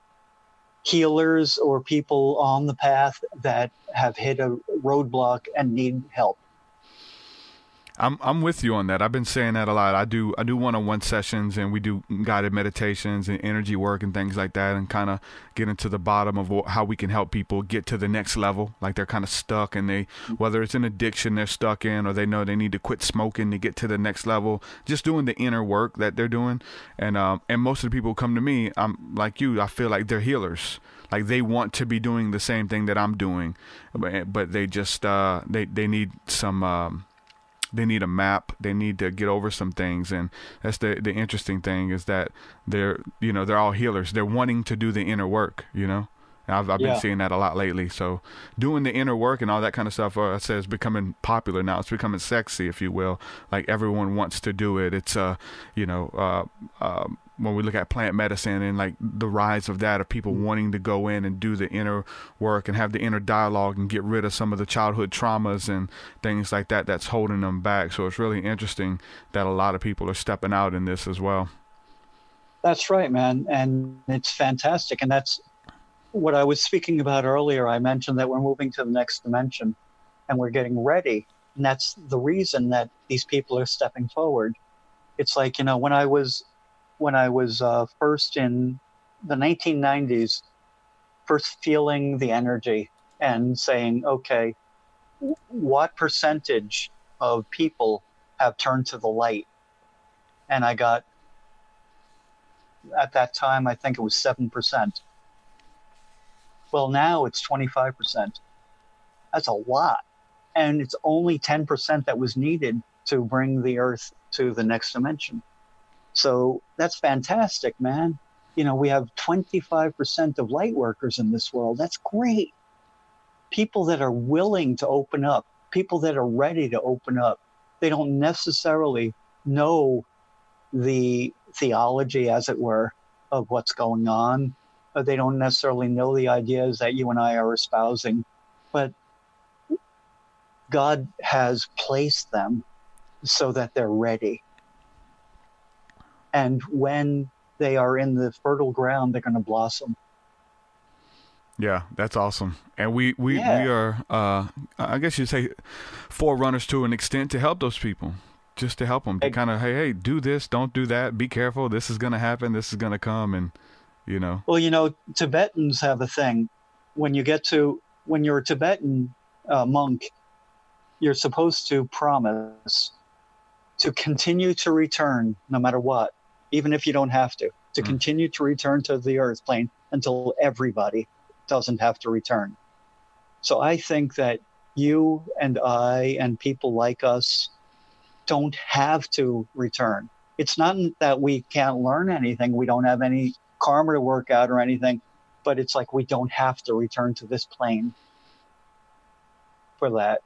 Speaker 7: healers or people on the path that have hit a roadblock and need help.
Speaker 6: I'm with you on that. I've been saying that a lot. I do one-on-one sessions, and we do guided meditations and energy work and things like that, and kind of get into the bottom of how we can help people get to the next level. Like, they're kind of stuck, and whether it's an addiction they're stuck in, or they know they need to quit smoking to get to the next level, just doing the inner work that they're doing. And most of the people who come to me, I'm like you, I feel like they're healers. Like, they want to be doing the same thing that I'm doing, but they just they need some. They need a map. They need to get over some things, and that's the interesting thing, is that they're all healers. They're wanting to do the inner work. I've been seeing that a lot lately. So doing the inner work and all that kind of stuff, I say, is becoming popular now. It's becoming sexy, if you will. Like, everyone wants to do it. It's when we look at plant medicine and, like, the rise of that, of people wanting to go in and do the inner work and have the inner dialogue and get rid of some of the childhood traumas and things like that that's holding them back. So it's really interesting that a lot of people are stepping out in this as well.
Speaker 7: That's right, man. And it's fantastic. And that's what I was speaking about earlier. I mentioned that we're moving to the next dimension and we're getting ready. And that's the reason that these people are stepping forward. It's like, when I was first in the 1990s, first feeling the energy and saying, okay, what percentage of people have turned to the light? And I got, at that time, I think it was 7%. Well, now it's 25%. That's a lot. And it's only 10% that was needed to bring the Earth to the next dimension. So that's fantastic, man. We have 25% of light workers in this world. That's great. People that are willing to open up, people that are ready to open up. They don't necessarily know the theology, as it were, of what's going on. They don't necessarily know the ideas that you and I are espousing, but God has placed them so that they're ready. And when they are in the fertile ground, they're going to blossom.
Speaker 6: Yeah, that's awesome. And we are, I guess you'd say, forerunners to an extent, to help those people, just to help them, to kind of, hey, do this, don't do that, be careful, this is going to happen, this is going to come, and, Well,
Speaker 7: Tibetans have a thing. When you're a Tibetan monk, you're supposed to promise to continue to return no matter what, even if you don't have to continue to return to the earth plane until everybody doesn't have to return. So I think that you and I and people like us don't have to return. It's not that we can't learn anything. We don't have any karma to work out or anything, but it's like we don't have to return to this plane for that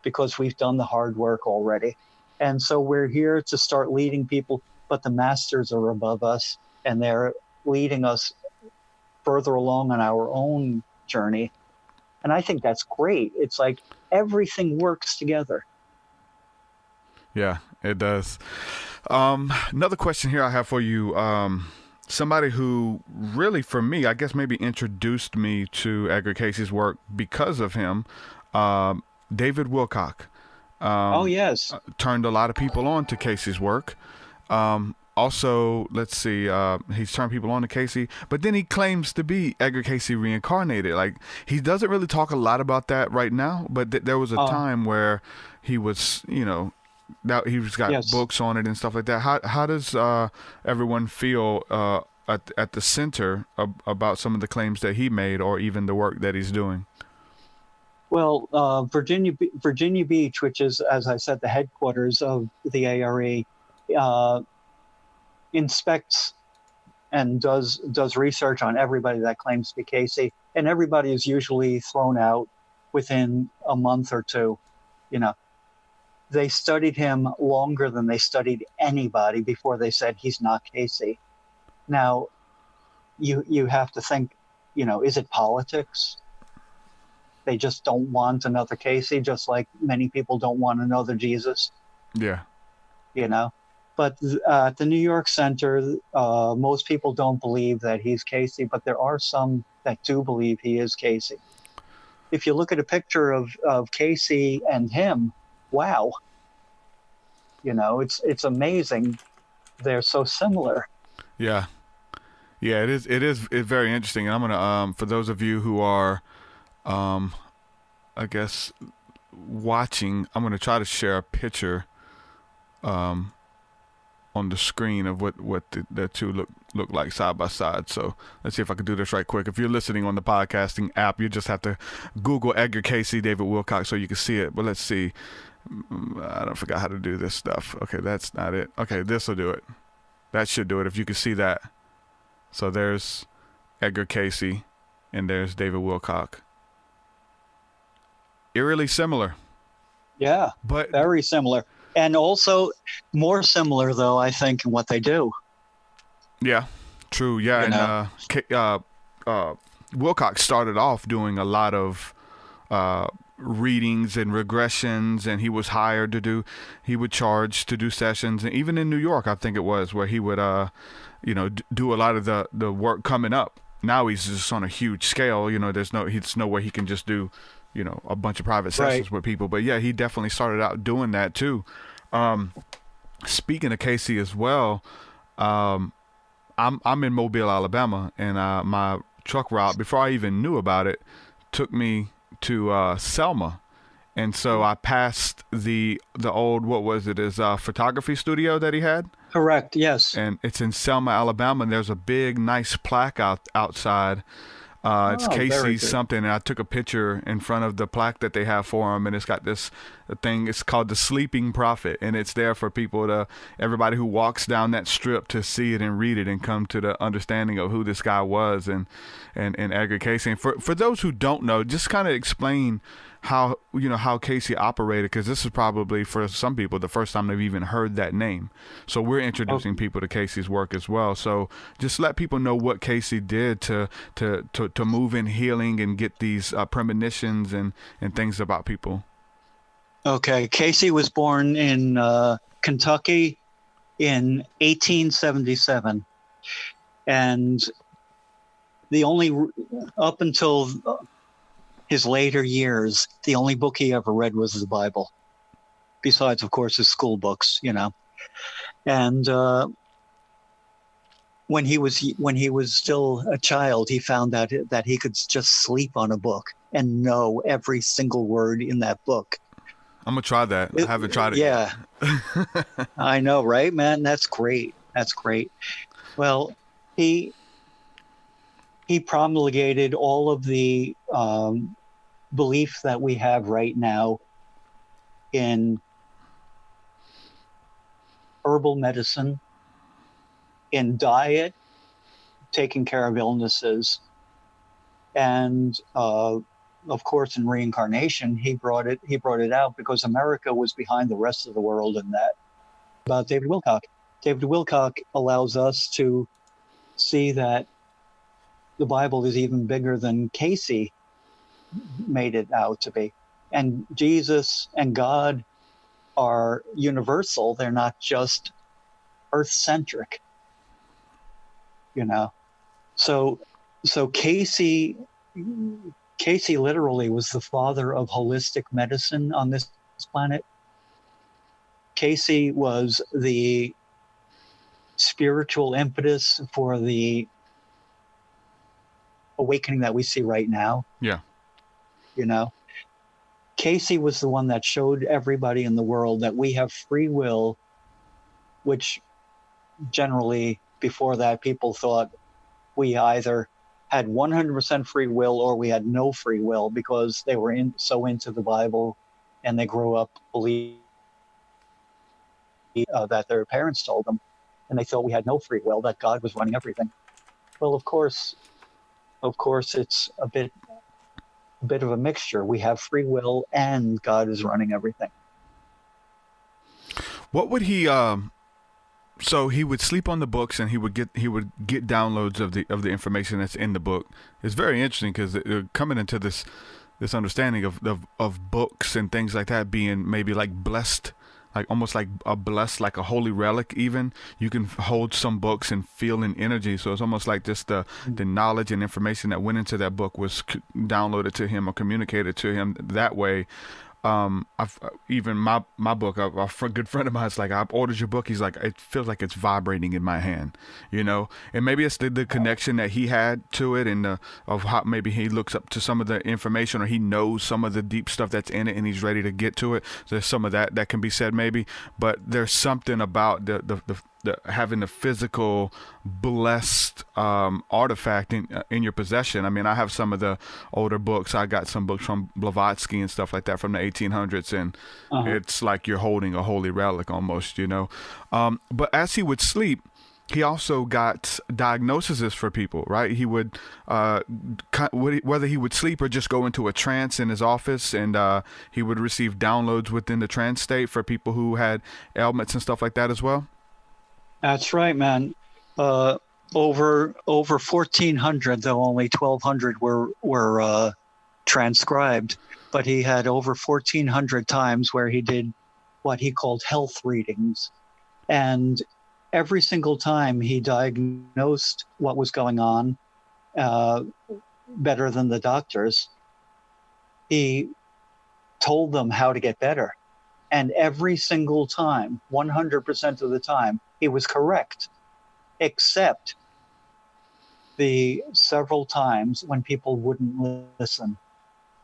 Speaker 7: because we've done the hard work already. And so we're here to start leading people, but the masters are above us and they're leading us further along on our own journey. And I think that's great. It's like everything works together.
Speaker 6: Yeah, it does. Another question here I have for you. Somebody who really, for me, I guess maybe introduced me to Edgar Cayce's work because of him, David Wilcock.
Speaker 7: Oh, yes.
Speaker 6: Turned a lot of people on to Cayce's work. Also, let's see, he's turned people on to Cayce, but then he claims to be Edgar Cayce reincarnated. Like, he doesn't really talk a lot about that right now, but there was a time where he was, you know, now he's got books on it and stuff like that. How does everyone feel at the center about some of the claims that he made, or even the work that he's doing?
Speaker 7: Well, Virginia Beach, which is, as I said, the headquarters of the ARE, inspects and does research on everybody that claims to be Cayce, and everybody is usually thrown out within a month or two. You know, they studied him longer than they studied anybody before they said he's not Cayce. Now, you have to think, you know, is it politics? They just don't want another Cayce, just like many people don't want another Jesus.
Speaker 6: Yeah.
Speaker 7: You know? But at the New York Center, most people don't believe that he's Cayce, but there are some that do believe he is Cayce. If you look at a picture of Cayce and him, wow. You know, it's amazing. They're so similar.
Speaker 6: Yeah. Yeah, it's very interesting. And I'm going to, for those of you who are, I guess, watching, I'm going to try to share a picture on the screen of what the two look like side by side. So let's see if I can do this right quick. If you're listening on the podcasting app, you just have to Google Edgar Cayce, David Wilcock, so you can see it. But let's see. I don't forgot how to do this stuff. Okay, that's not it. Okay, this will do it. That should do it if you can see that. So there's Edgar Cayce and there's David Wilcock. Eerily similar.
Speaker 7: Yeah, but very similar. And also more similar, though, I think, in what they do. Yeah,
Speaker 6: true. Yeah, and Wilcock started off doing a lot of readings and regressions, and he would charge to do sessions. And even in New York, I think it was, where he would, do a lot of the work coming up. Now he's just on a huge scale. You know, there's no way he can just do, you know, a bunch of private sessions with people. But yeah, he definitely started out doing that too. Speaking of Cayce as well, I'm in Mobile, Alabama, and my truck route, before I even knew about it, took me to Selma. And so I passed the old, what was it, his photography studio that he had?
Speaker 7: Correct, yes.
Speaker 6: And it's in Selma, Alabama, and there's a big, nice plaque outside. It's Cayce something, and I took a picture in front of the plaque that they have for him, and it's got this thing. It's called the Sleeping Prophet, and it's there for everybody who walks down that strip to see it and read it and come to the understanding of who this guy was and Edgar Cayce. And for those who don't know, just kind of explain how Cayce operated, because this is probably for some people the first time they've even heard that name. So we're introducing people to Cayce's work as well. So just let people know what Cayce did to move in healing and get these premonitions and things about people.
Speaker 7: Okay, Cayce was born in Kentucky in 1877, and up until his later years, the only book he ever read was the Bible, besides, of course, his school books, you know. And when he was still a child, he found out that he could just sleep on a book and know every single word in that book.
Speaker 6: I'm gonna try that. I haven't tried it yet.
Speaker 7: I know, right, man? That's great. Well, he promulgated all of the belief that we have right now in herbal medicine, in diet, taking care of illnesses, and of course in reincarnation. He brought it out because America was behind the rest of the world in that. About David Wilcock. David Wilcock allows us to see that the Bible is even bigger than Cayce made it out to be. And Jesus and God are universal. They're not just earth-centric, you know. So Cayce literally was the father of holistic medicine on this planet. Cayce was the spiritual impetus for the awakening that we see right now.
Speaker 6: Yeah.
Speaker 7: You know, Cayce was the one that showed everybody in the world that we have free will, which generally before that people thought we either had 100% free will or we had no free will, because they were so into the Bible and they grew up believing that their parents told them, and they thought we had no free will, that God was running everything. Well, of course, it's a bit of a mixture. We have free will and God is running everything.
Speaker 6: What would he so he would sleep on the books and he would get downloads of the information that's in the book. It's very interesting because coming into this understanding of books and things like that being maybe like blessed, like almost like a holy relic. Even you can hold some books and feel an energy, so it's almost like just the knowledge and information that went into that book was downloaded to him or communicated to him that way. I've even my book, a good friend of mine's like, I've ordered your book. He's like, it feels like it's vibrating in my hand, you know. And maybe it's the connection that he had to it, and of how maybe he looks up to some of the information, or he knows some of the deep stuff that's in it, and he's ready to get to it. So there's some of that can be said maybe, but there's something about the having the physical blessed artifact in your possession. I mean, I have some of the older books. I got some books from Blavatsky and stuff like that from the 1800s, and it's like you're holding a holy relic almost, you know. But as he would sleep, he also got diagnoses for people, right? He would, whether he would sleep or just go into a trance in his office, and he would receive downloads within the trance state for people who had ailments and stuff like that as well.
Speaker 7: That's right, man. Over 1,400, though only 1,200 were transcribed. But he had over 1,400 times where he did what he called health readings, and every single time he diagnosed what was going on better than the doctors. He told them how to get better, and every single time, 100% of the time, he was correct, except the several times when people wouldn't listen.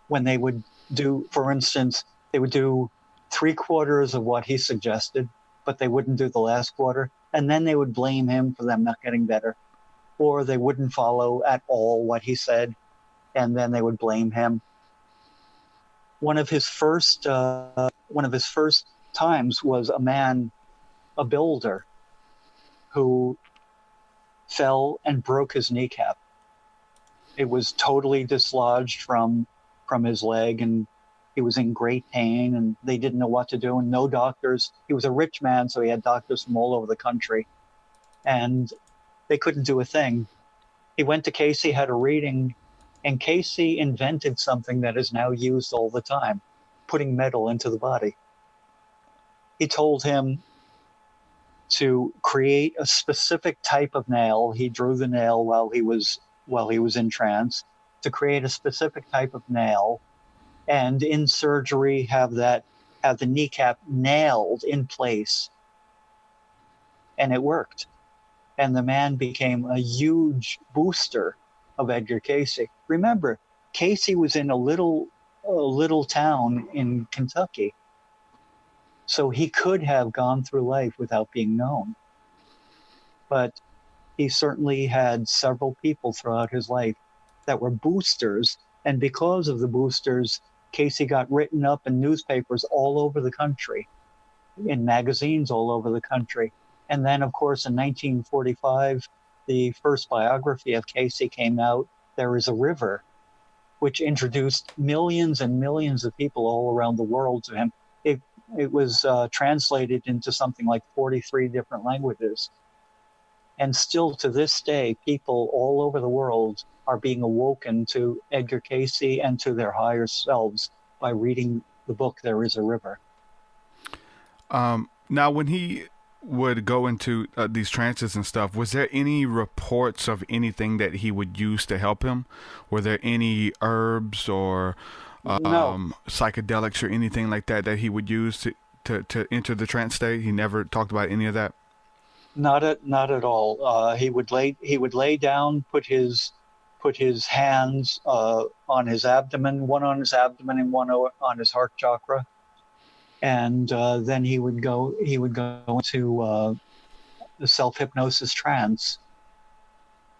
Speaker 7: When they would do, for instance, they would do 3/4 of what he suggested, but they wouldn't do the last quarter, and then they would blame him for them not getting better. Or they wouldn't follow at all what he said, and then they would blame him. One of his first times was a builder, who fell and broke his kneecap. It was totally dislodged from his leg, and he was in great pain, and they didn't know what to do, and no doctors. He was a rich man, so he had doctors from all over the country, and they couldn't do a thing. He went to Cayce, had a reading, and Cayce invented something that is now used all the time, putting metal into the body. He told him to create a specific type of nail. He drew the nail while he was in trance, to create a specific type of nail, and in surgery have the kneecap nailed in place. And it worked. And the man became a huge booster of Edgar Cayce. Remember, Cayce was in a little town in Kentucky. So he could have gone through life without being known. But he certainly had several people throughout his life that were boosters. And because of the boosters, Cayce got written up in newspapers all over the country, in magazines all over the country. And then, of course, in 1945, the first biography of Cayce came out, There Is a River, which introduced millions and millions of people all around the world to him. It was translated into something like 43 different languages. And still to this day, people all over the world are being awoken to Edgar Cayce and to their higher selves by reading the book, There Is a River.
Speaker 6: Now, when he would go into these trances and stuff, was there any reports of anything that he would use to help him? Were there any herbs or
Speaker 7: No.
Speaker 6: psychedelics or anything like that that he would use to enter the trance state? He never talked about any of that?
Speaker 7: Not at all. He would lay down, put his hands on his abdomen, one on his abdomen and one on his heart chakra, and then he would go into the self-hypnosis trance.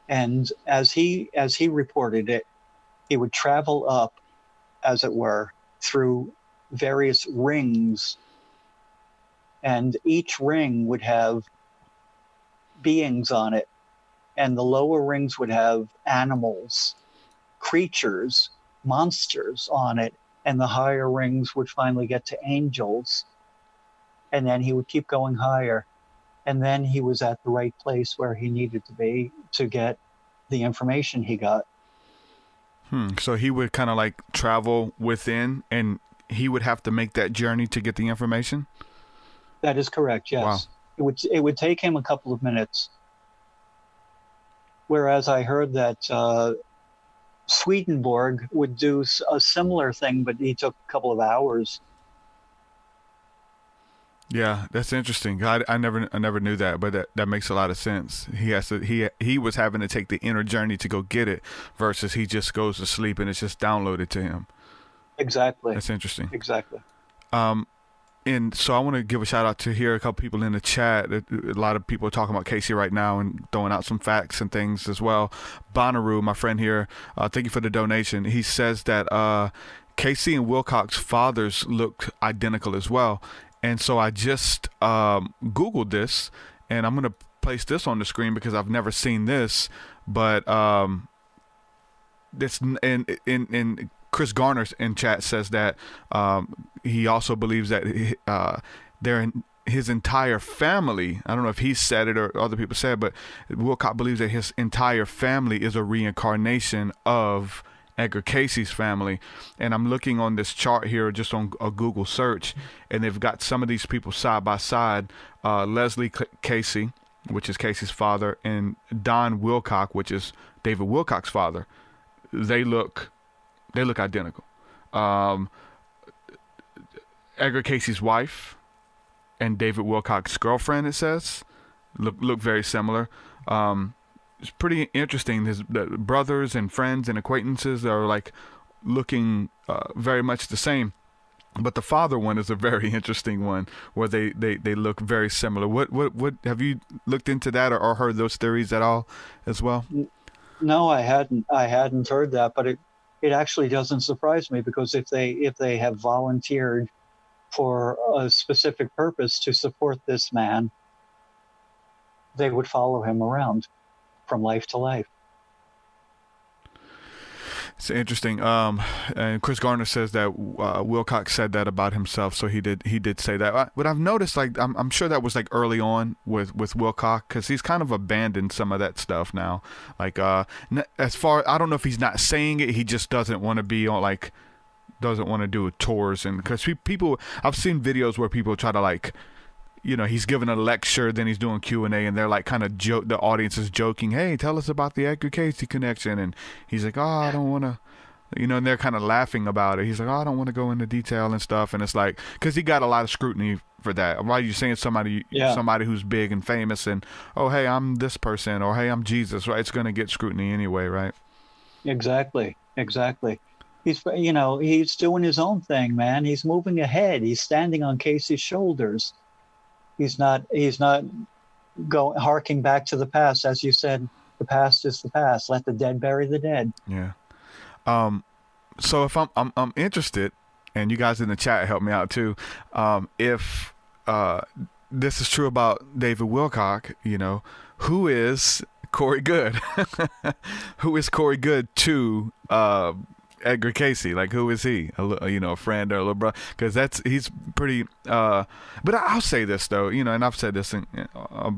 Speaker 7: And as he reported it, he would travel up, as it were, through various rings, and each ring would have beings on it, and the lower rings would have animals, creatures, monsters on it, and the higher rings would finally get to angels. And then he would keep going higher, and then he was at the right place where he needed to be to get the information he got.
Speaker 6: So he would kind of like travel within, and he would have to make that journey to get the information?
Speaker 7: That is correct, yes. Wow. It would take him a couple of minutes. Whereas I heard that Swedenborg would do a similar thing, but he took a couple of hours.
Speaker 6: Yeah, that's interesting. I never knew that, but that makes a lot of sense. He was having to take the inner journey to go get it, versus he just goes to sleep and it's just downloaded to him.
Speaker 7: Exactly.
Speaker 6: That's interesting.
Speaker 7: Exactly.
Speaker 6: And so I want to give a shout out to here a couple people in the chat. A lot of people are talking about Cayce right now and throwing out some facts and things as well. Bonnaroo, my friend here, thank you for the donation. He says that Cayce and Wilcox's fathers looked identical as well. And so I just Googled this, and I'm going to place this on the screen because I've never seen this. But this in Chris Garner in chat says that he also believes that his entire family, I don't know if he said it or other people said it, but Wilcox believes that his entire family is a reincarnation of Edgar Cayce's family. And I'm looking on this chart here just on a Google search, and they've got some of these people side by side. Leslie Cayce, which is Cayce's father, and Don Wilcox, which is David Wilcox's father. They look identical. Edgar Cayce's wife and David Wilcox's girlfriend, it says, look very similar. It's pretty interesting. The brothers and friends and acquaintances are like looking very much the same, but the father one is a very interesting one where they look very similar. What have you looked into that or heard those theories at all as well?
Speaker 7: No, I hadn't heard that, but it actually doesn't surprise me, because if they have volunteered for a specific purpose to support this man, they would follow him around from life to life.
Speaker 6: It's interesting. And Chris Garner says that Wilcox said that about himself, so he did say that. But I've noticed, like, I'm sure that was like early on with Wilcox, because he's kind of abandoned some of that stuff now. Like, as far, I don't know if he's not saying it, he just doesn't want to be on, like, doesn't want to do tours. And because people, I've seen videos where people try to, like, you know, he's giving a lecture, then he's doing Q&A, and they're like kind of the audience is joking, hey, tell us about the Edgar Cayce connection. And he's like, oh, I don't want to, you know, and they're kind of laughing about it. He's like, oh, I don't want to go into detail and stuff. And it's like, because he got a lot of scrutiny for that. Why are you saying somebody who's big and famous and, oh, hey, I'm this person, or hey, I'm Jesus, right? It's going to get scrutiny anyway, right?
Speaker 7: Exactly. He's doing his own thing, man. He's moving ahead. He's standing on Cayce's shoulders. He's not harking back to the past. As you said, the past is the past. Let the dead bury the dead.
Speaker 6: Yeah. So if I'm interested, and you guys in the chat help me out too. If this is true about David Wilcock, you know, who is Corey Good? Who is Corey Good to Edgar Cayce? Like, who is he? A friend or a little brother? Because he's pretty. But I'll say this though, you know, and I've said this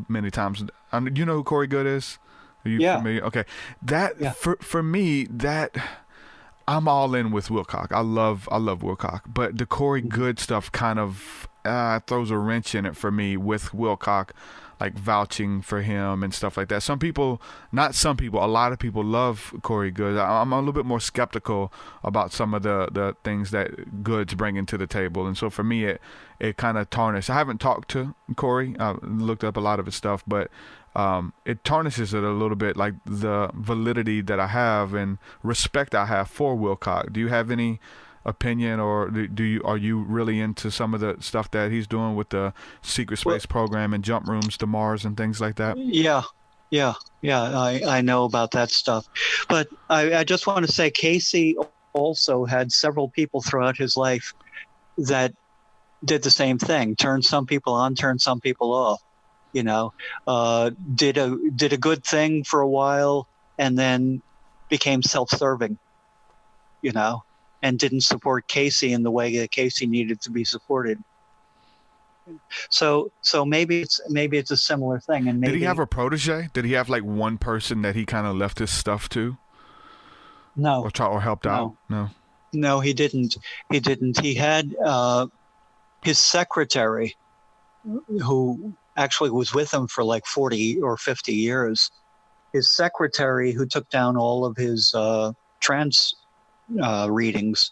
Speaker 6: many times. You know who Corey Good is? Are you familiar? Okay, for me that. I'm all in with Wilcock. I love Wilcock, but the Corey Good stuff kind of throws a wrench in it for me with Wilcock, like vouching for him and stuff like that. A lot of people love Corey Good. I'm a little bit more skeptical about some of the things that Good's bringing to the table, and so for me it kind of tarnished. I haven't talked to Corey. I looked up a lot of his stuff, but it tarnishes it a little bit, like the validity that I have and respect I have for Wilcock. Do you have any opinion, or are you really into some of the stuff that he's doing with the secret space program and jump rooms to Mars and things like that?
Speaker 7: Yeah. I know about that stuff, but I just want to say Cayce also had several people throughout his life that did the same thing: turned some people on, turned some people off. You know, did a good thing for a while and then became self-serving, you know, and didn't support Cayce in the way that Cayce needed to be supported. So maybe it's a similar thing. And maybe,
Speaker 6: did he have a protege? Did he have like one person that he kind of left his stuff to?
Speaker 7: No.
Speaker 6: Or helped out?
Speaker 7: No, he didn't. He had his secretary, who actually was with him for like 40 or 50 years. His secretary, who took down all of his trance readings,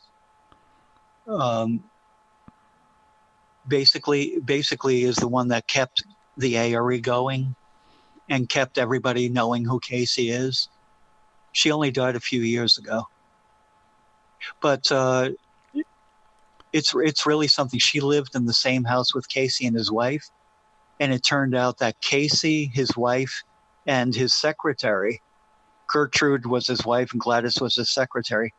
Speaker 7: basically is the one that kept the ARE going and kept everybody knowing who Cayce is. She only died a few years ago. But it's really something. She lived in the same house with Cayce and his wife. And it turned out that Cayce, his wife, and his secretary, Gertrude was his wife and Gladys was his secretary,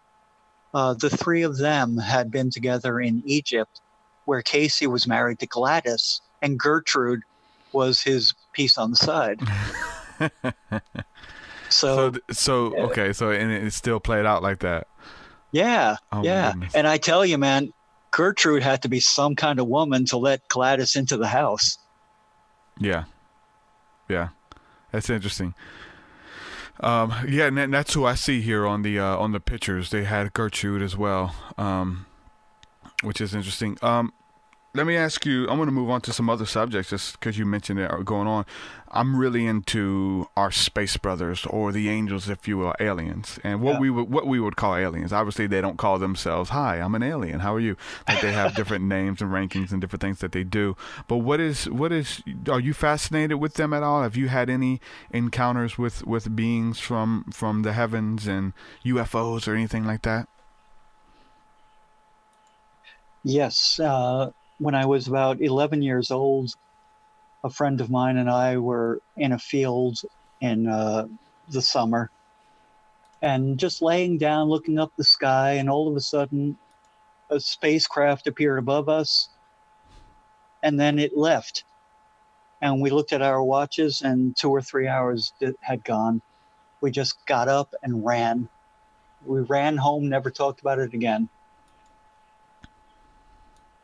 Speaker 7: the three of them had been together in Egypt, where Cayce was married to Gladys, and Gertrude was his piece on the side. So and it still played out like that. Yeah, yeah. And I tell you, man, Gertrude had to be some kind of woman to let Gladys into the house.
Speaker 6: Yeah, that's interesting. And that's who I see here on the pictures. They had Gertrude as well, which is interesting. Let me ask you. I'm going to move on to some other subjects, just because you mentioned it going on. I'm really into our space brothers, or the angels, if you will, aliens, and what we would call aliens. Obviously, they don't call themselves, "Hi, I'm an alien. How are you?" Like, they have different names and rankings and different things that they do. But what is? Are you fascinated with them at all? Have you had any encounters with beings from the heavens and UFOs or anything like that?
Speaker 7: Yes. When I was about 11 years old, a friend of mine and I were in a field in the summer and just laying down, looking up the sky, and all of a sudden a spacecraft appeared above us, and then it left. And we looked at our watches, and 2 or 3 hours had gone. We just got up and ran. We ran home, never talked about it again.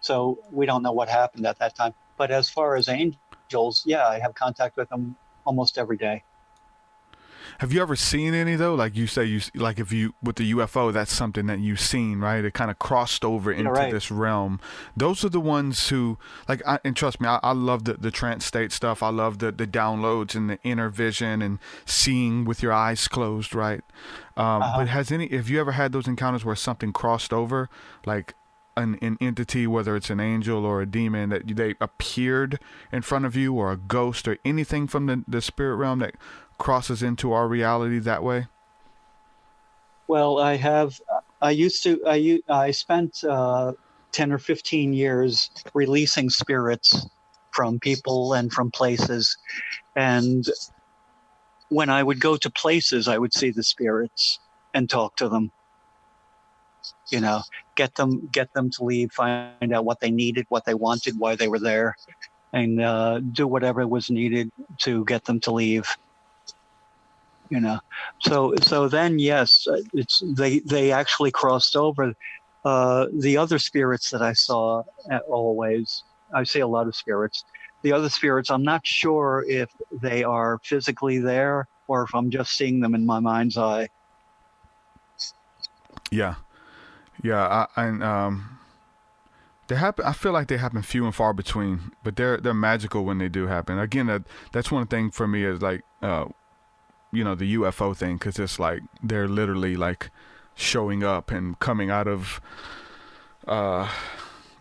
Speaker 7: So we don't know what happened at that time. But as far as angels, yeah, I have contact with them almost every day.
Speaker 6: Have you ever seen any, though? Like you say, with the UFO, that's something that you've seen, right? It kind of crossed over into this realm. Those are the ones who, and trust me, I love the trance state stuff. I love the downloads and the inner vision and seeing with your eyes closed, right? But have you ever had those encounters where something crossed over, like an entity, whether it's an angel or a demon, that they appeared in front of you, or a ghost, or anything from the spirit realm that crosses into our reality that way?
Speaker 7: Well, I spent 10 or 15 years releasing spirits from people and from places. And when I would go to places, I would see the spirits and talk to them. You know, get them to leave, find out what they needed, what they wanted, why they were there. and do whatever was needed to get them to leave. You know, so then yes, they actually crossed over. The other spirits that I saw always, I see a lot of spirits. The other spirits, I'm not sure if they are physically there or if I'm just seeing them in my mind's eye.
Speaker 6: Yeah. They happen. I feel like they happen few and far between, but they're magical when they do happen. Again, that's one thing for me is like, you know, the UFO thing, because it's like they're literally like showing up and coming out of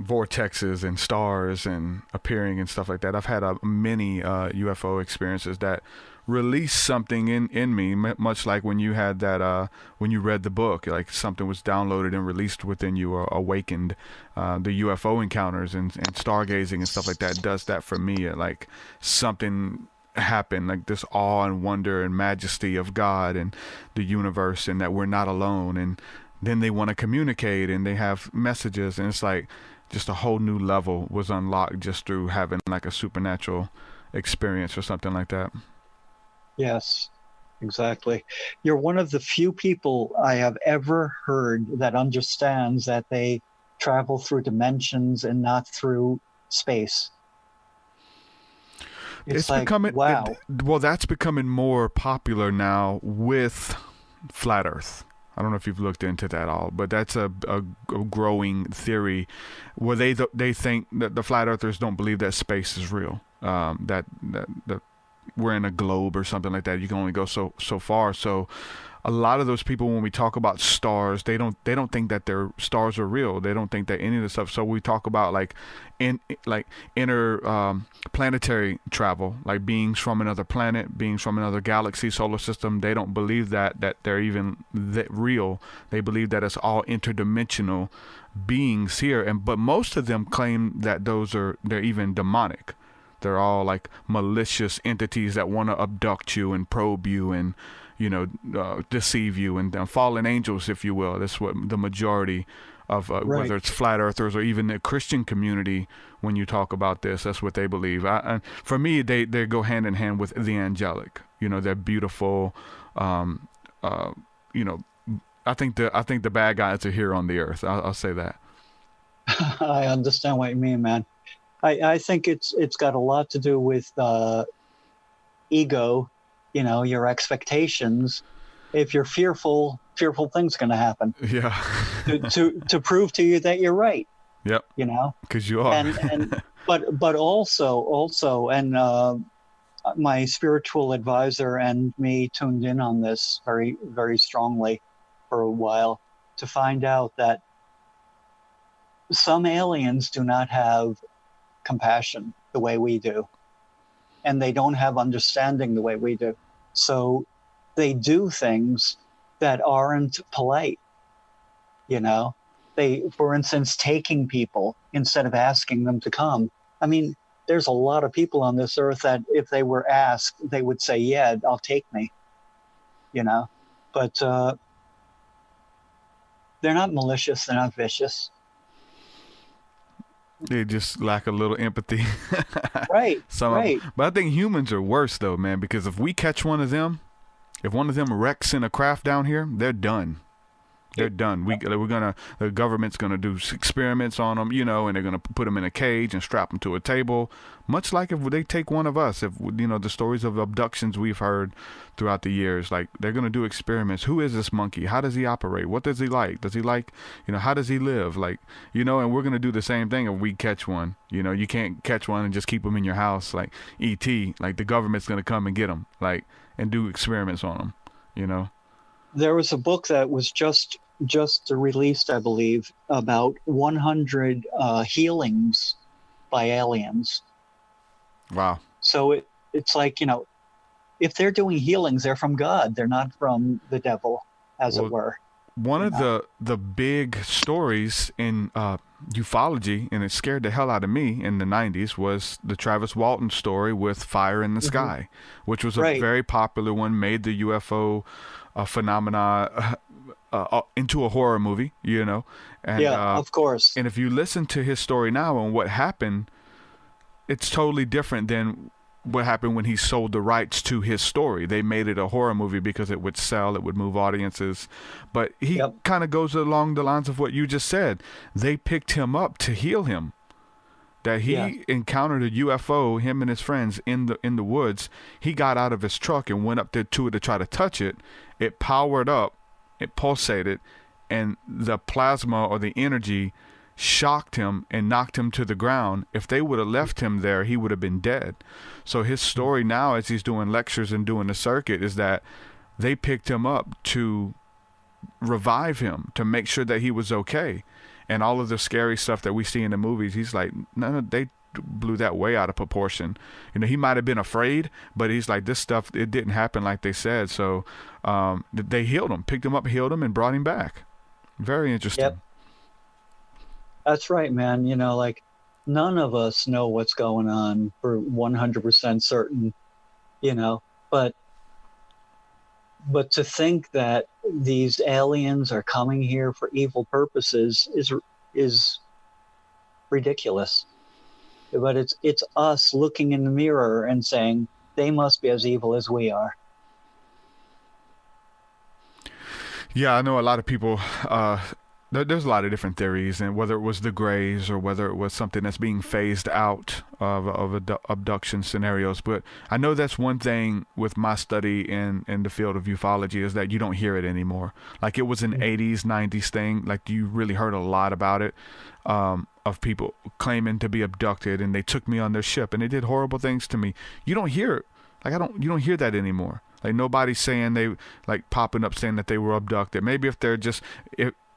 Speaker 6: vortexes and stars and appearing and stuff like that. I've had many UFO experiences that release something in me, much like when you had that when you read the book, like something was downloaded and released within you or awakened. The UFO encounters and stargazing and stuff like that does that for me. Like something happened, like this awe and wonder and majesty of God and the universe, and that we're not alone. And then they want to communicate and they have messages, and it's like just a whole new level was unlocked just through having like a supernatural experience or something like that.
Speaker 7: Yes, exactly. You're one of the few people I have ever heard that understands that they travel through dimensions and not through space. It's like,
Speaker 6: becoming,
Speaker 7: wow.
Speaker 6: Well, that's becoming more popular now with Flat Earth. I don't know if you've looked into that at all, but that's a growing theory where they think that the Flat Earthers don't believe that space is real, that we're in a globe or something like that. You can only go so far. So a lot of those people, when we talk about stars, they don't think that their stars are real. They don't think that any of the stuff. So we talk about like interplanetary travel, like beings from another planet, beings from another galaxy, solar system. They don't believe that they're even real. They believe that it's all interdimensional beings here. But most of them claim that they're even demonic. They're all like malicious entities that want to abduct you and probe you and, you know, deceive you, and fallen angels, if you will. That's what the majority of,
Speaker 7: right.
Speaker 6: Whether it's flat earthers or even the Christian community, when you talk about this, that's what they believe. For me, they go hand in hand with the angelic. You know, they're beautiful. You know, I think the bad guys are here on the earth. I'll say that.
Speaker 7: I understand what you mean, man. I think it's got a lot to do with ego, you know, your expectations. If you're fearful things are going to happen.
Speaker 6: Yeah.
Speaker 7: to prove to you that you're right.
Speaker 6: Yep.
Speaker 7: You know,
Speaker 6: because you are.
Speaker 7: but also, and my spiritual advisor and me tuned in on this very, very strongly for a while to find out that some aliens do not have compassion the way we do, and they don't have understanding the way we do, so they do things that aren't polite. You know, they, for instance, taking people instead of asking them to come. I mean, there's a lot of people on this earth that if they were asked, they would say, yeah, I'll take me, you know, but they're not malicious, they're not vicious.
Speaker 6: They just lack a little empathy.
Speaker 7: Right.
Speaker 6: But I think humans are worse though, man, because if we catch one of them, if one of them wrecks in a craft down here, they're done. They're done. The government's gonna do experiments on them, you know, and they're gonna put them in a cage and strap them to a table. Much like if they take one of us, if you know the stories of abductions we've heard throughout the years, like they're gonna do experiments. Who is this monkey? How does he operate? What does he like? Does he like, you know, how does he live? Like, you know, and we're gonna do the same thing if we catch one. You know, you can't catch one and just keep them in your house like E.T. Like the government's gonna come and get them, like, and do experiments on them. You know.
Speaker 7: There was a book that was just released, I believe, about 100 healings by aliens.
Speaker 6: Wow.
Speaker 7: So it's like, you know, if they're doing healings, they're from God. They're not from the devil, as it were.
Speaker 6: One of the big stories in ufology, and it scared the hell out of me in the 90s, was the Travis Walton story with Fire in the Sky, which was a very popular one, made the UFO phenomena into a horror movie, you know. And,
Speaker 7: of course.
Speaker 6: And if you listen to his story now and what happened, it's totally different than what happened when he sold the rights to his story. They made it a horror movie because it would sell, it would move audiences. But he kind of goes along the lines of what you just said. They picked him up to heal him. That he encountered a UFO, him and his friends in the woods. He got out of his truck and went up there to it to try to touch it. It powered up, it pulsated, and the plasma or the energy shocked him and knocked him to the ground. If they would have left him there, he would have been dead. So his story now, as he's doing lectures and doing the circuit, is that they picked him up to revive him, to make sure that he was okay. And all of the scary stuff that we see in the movies, he's like, no, they blew that way out of proportion. You know, he might have been afraid, but he's like, this stuff, it didn't happen like they said. So they healed him, picked him up, healed him, and brought him back. Very interesting.
Speaker 7: Yep. That's right, man. You know, like, none of us know what's going on for 100% certain, you know, but to think that these aliens are coming here for evil purposes is ridiculous. But it's us looking in the mirror and saying they must be as evil as we are.
Speaker 6: Yeah, I know a lot of people. There's a lot of different theories, and whether it was the Greys or whether it was something that's being phased out of abduction scenarios. But I know that's one thing with my study in the field of ufology is that you don't hear it anymore. Like it was an 80s, 90s thing. Like you really heard a lot about it, of people claiming to be abducted, and they took me on their ship and they did horrible things to me. You don't hear, like you don't hear that anymore. Like nobody's saying they like popping up saying that they were abducted. Maybe if they're just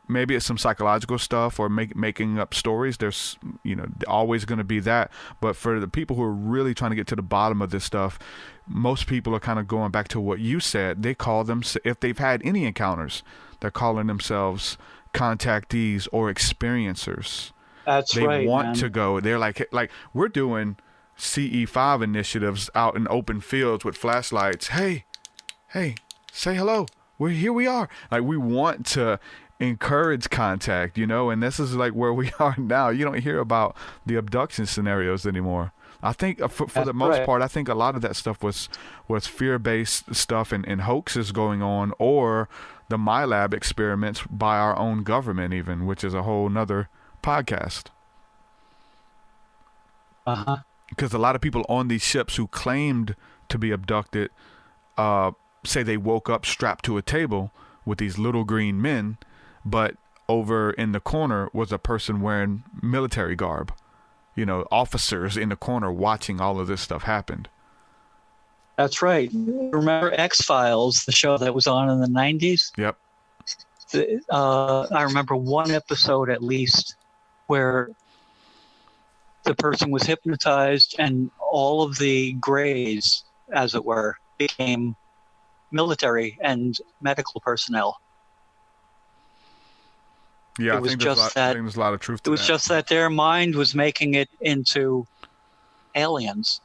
Speaker 6: maybe it's some psychological stuff or making up stories. There's, you know, always going to be that. But for the people who are really trying to get to the bottom of this stuff, most people are kind of going back to what you said. They call them, if they've had any encounters, they're calling themselves contactees or experiencers.
Speaker 7: That's right.
Speaker 6: They want to go. They're like we're doing CE5 initiatives out in open fields with flashlights. Hey, say hello. Here we are. Like we want to encourage contact, you know, and this is like where we are now. You don't hear about the abduction scenarios anymore. I think for the most part, I think a lot of that stuff was fear-based stuff and hoaxes going on, or the MyLab experiments by our own government even, which is a whole nother podcast. Because a lot of people on these ships who claimed to be abducted say they woke up strapped to a table with these little green men, but over in the corner was a person wearing military garb. You know, officers in the corner watching all of this stuff happen.
Speaker 7: That's right. Remember X-Files, the show that was on in the 90s?
Speaker 6: Yep.
Speaker 7: I remember one episode at least where the person was hypnotized and all of the grays, as it were, became military and medical personnel.
Speaker 6: Yeah,
Speaker 7: I think there's a lot of truth to that. It was just that their mind was making it into aliens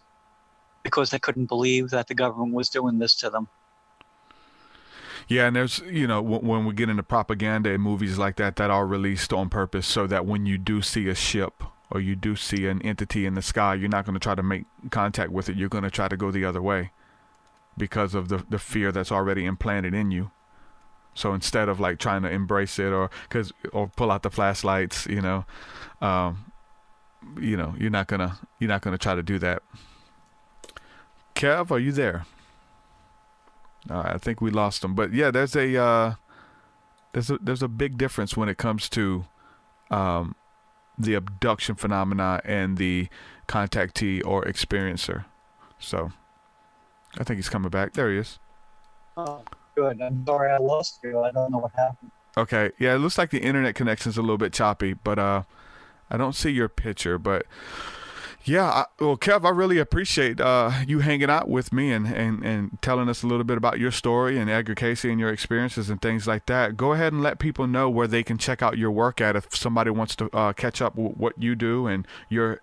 Speaker 7: because they couldn't believe that the government was doing this to them.
Speaker 6: Yeah, and there's, you know, when we get into propaganda and movies like that are released on purpose so that when you do see a ship or you do see an entity in the sky, you're not going to try to make contact with it. You're going to try to go the other way because of the fear that's already implanted in you. So instead of like trying to embrace it or pull out the flashlights, you know, you're not gonna try to do that. Kev, are you there? All right, I think we lost him. But yeah, there's a big difference when it comes to the abduction phenomena and the contactee or experiencer. So I think he's coming back. There he is.
Speaker 7: Oh. Good. I'm sorry I lost you. I don't know what happened.
Speaker 6: Okay. Yeah, it looks like the internet connection's a little bit choppy, but I don't see your picture. But yeah, well, Kev, I really appreciate you hanging out with me and telling us a little bit about your story and Edgar Cayce and your experiences and things like that. Go ahead and let people know where they can check out your work at if somebody wants to catch up with what you do and your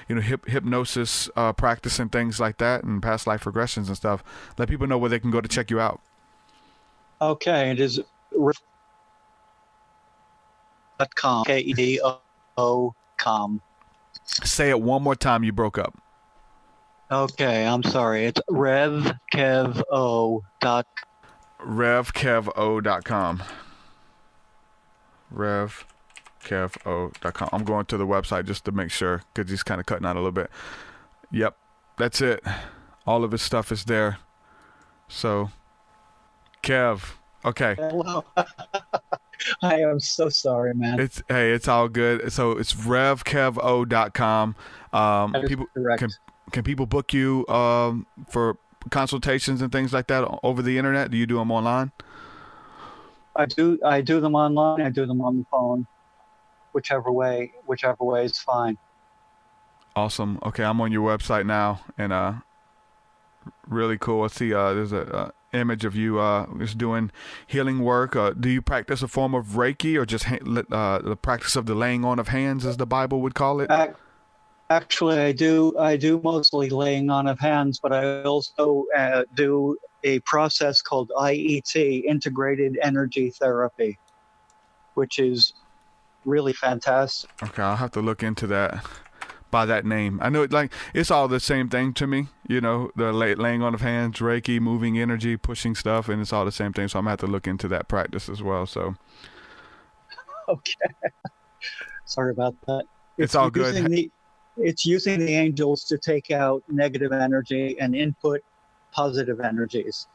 Speaker 6: hypnosis practice and things like that and past life regressions and stuff. Let people know where they can go to check you out.
Speaker 7: Okay, it is .com, KEDO.com.
Speaker 6: Say it one more time. You broke up.
Speaker 7: Okay, I'm sorry. It's RevKevO.com.
Speaker 6: RevKevO.com. RevKevO.com. I'm going to the website just to make sure because he's kind of cutting out a little bit. Yep, that's it. All of his stuff is there. So, Kev. Okay.
Speaker 7: Hello. I am so sorry, man.
Speaker 6: It's all good. So it's RevKevO.com. People can people book you for consultations and things like that over the internet? Do you do them online?
Speaker 7: I do them online. I do them on the phone. Whichever way is fine.
Speaker 6: Awesome. Okay, I'm on your website now, and really cool. I see there's a image of you just doing healing work. Do you practice a form of Reiki or just the practice of the laying on of hands, as the Bible would call it?
Speaker 7: Actually, I do mostly laying on of hands, but I also do a process called IET, Integrated Energy Therapy, which is really fantastic.
Speaker 6: Okay, I'll have to look into that by that name. I know it's all the same thing to me, the laying on of hands, Reiki, moving energy, pushing stuff, and it's all the same thing. So I'm going to have to look into that practice as well. So.
Speaker 7: Okay. Sorry about that.
Speaker 6: It's all good.
Speaker 7: It's using the angels to take out negative energy and input positive energies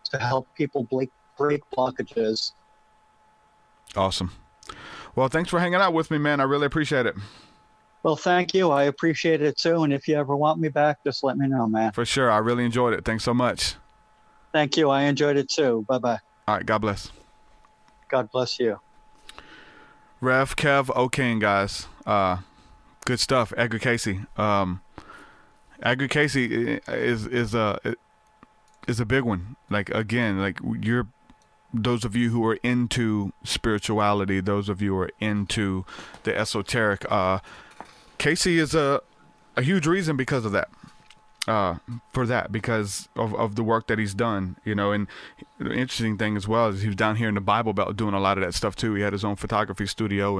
Speaker 7: to help people break blockages.
Speaker 6: Awesome. Well, thanks for hanging out with me, man. I really appreciate it.
Speaker 7: Well, thank you. I appreciate it too. And if you ever want me back, just let me know, man.
Speaker 6: For sure. I really enjoyed it. Thanks so much.
Speaker 7: Thank you. I enjoyed it too. Bye-bye.
Speaker 6: All right. God bless.
Speaker 7: God bless you.
Speaker 6: Rev Kev O'Kane, guys. Good stuff. Edgar Cayce. Edgar Cayce is a big one. Those of you who are into spirituality, those of you who are into the esoteric, Cayce is a huge reason because of that. Because of the work that he's done, and the interesting thing as well is he was down here in the Bible Belt doing a lot of that stuff too. He had his own photography studio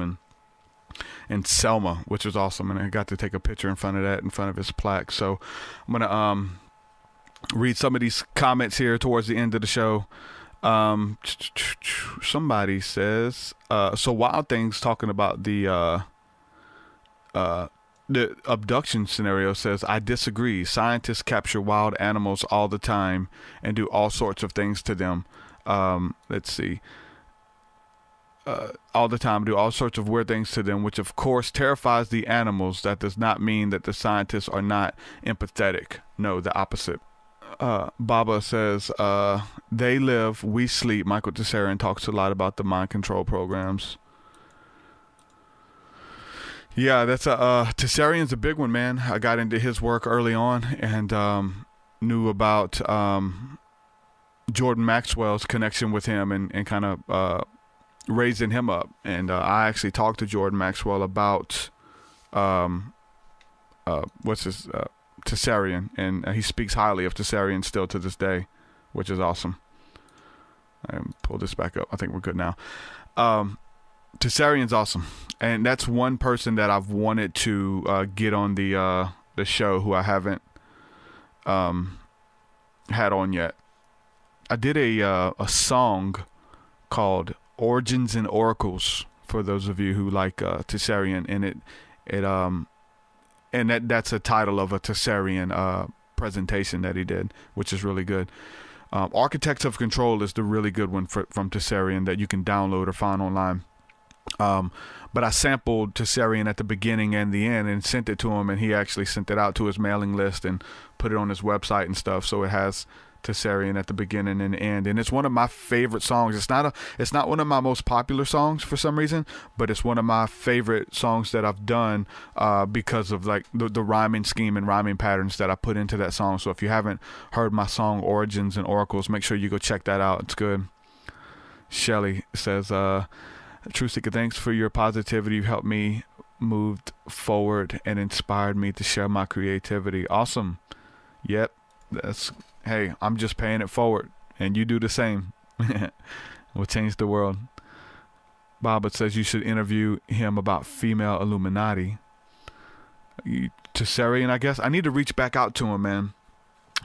Speaker 6: in Selma, which was awesome, and I got to take a picture in front of his plaque. So I'm gonna read some of these comments here towards the end of the show. Somebody says, so Wild Things talking about the abduction scenario says, I disagree. Scientists capture wild animals all the time and do all sorts of things to them. Let's see. All the time, do all sorts of weird things to them, which of course terrifies the animals. That does not mean that the scientists are not empathetic. No, the opposite. Baba says, they live, we sleep. Michael Tessarian talks a lot about the mind control programs. Yeah, that's Tessarian's a big one, man. I got into his work early on and knew about Jordan Maxwell's connection with him and kind of raising him up. And I actually talked to Jordan Maxwell about Tessarian, and he speaks highly of Tessarian still to this day, which is awesome. I pull this back up. I think we're good now. Tessarian's awesome, and that's one person that I've wanted to get on the show who I haven't had on yet. I did a song called Origins and Oracles for those of you who like Tessarian, and that's a title of a Tessarian presentation that he did, which is really good. Architects of Control is the really good one from Tessarian that you can download or find online. But I sampled Tessarian at the beginning and the end and sent it to him, and he actually sent it out to his mailing list and put it on his website and stuff. So it has Tessarian at the beginning and end, and it's one of my favorite songs. It's not one of my most popular songs for some reason, but it's one of my favorite songs that I've done because of like the rhyming scheme and rhyming patterns that I put into that song. So if you haven't heard my song Origins and Oracles, make sure you go check that out. It's good. Shelly says, TruthSeekah, thanks for your positivity. You helped me move forward and inspired me to share my creativity. Awesome. Yep. Hey, I'm just paying it forward, and you do the same. We'll change the world. Baba says you should interview him about female Illuminati. Tessarian, I guess. I need to reach back out to him, man.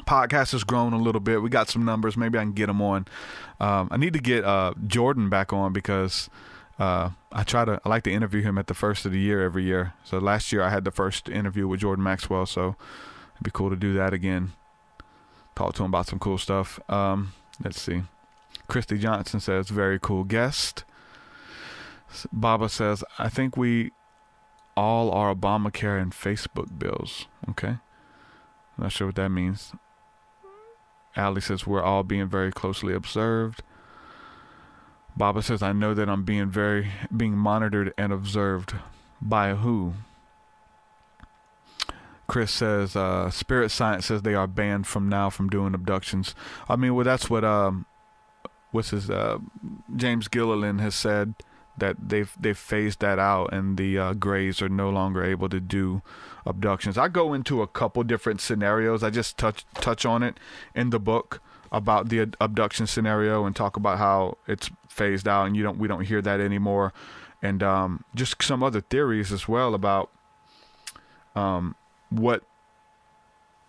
Speaker 6: Podcast has grown a little bit. We got some numbers. Maybe I can get him on. I need to get Jordan back on because I like to interview him at the first of the year every year. So last year I had the first interview with Jordan Maxwell, so it'd be cool to do that again. Talk to him about some cool stuff. Let's see. Christy Johnson says, very cool guest. Baba says, I think we all are Obamacare and Facebook bills. Okay. I'm not sure what that means. Ali says, we're all being very closely observed. Baba says, I know that I'm being monitored and observed. By who? Chris says, Spirit Science says they are banned from doing abductions. I mean, well, that's what James Gilliland has said, that they've phased that out, and the Greys are no longer able to do abductions. I go into a couple different scenarios. I just touch on it in the book about the abduction scenario and talk about how it's phased out and we don't hear that anymore, and just some other theories as well about what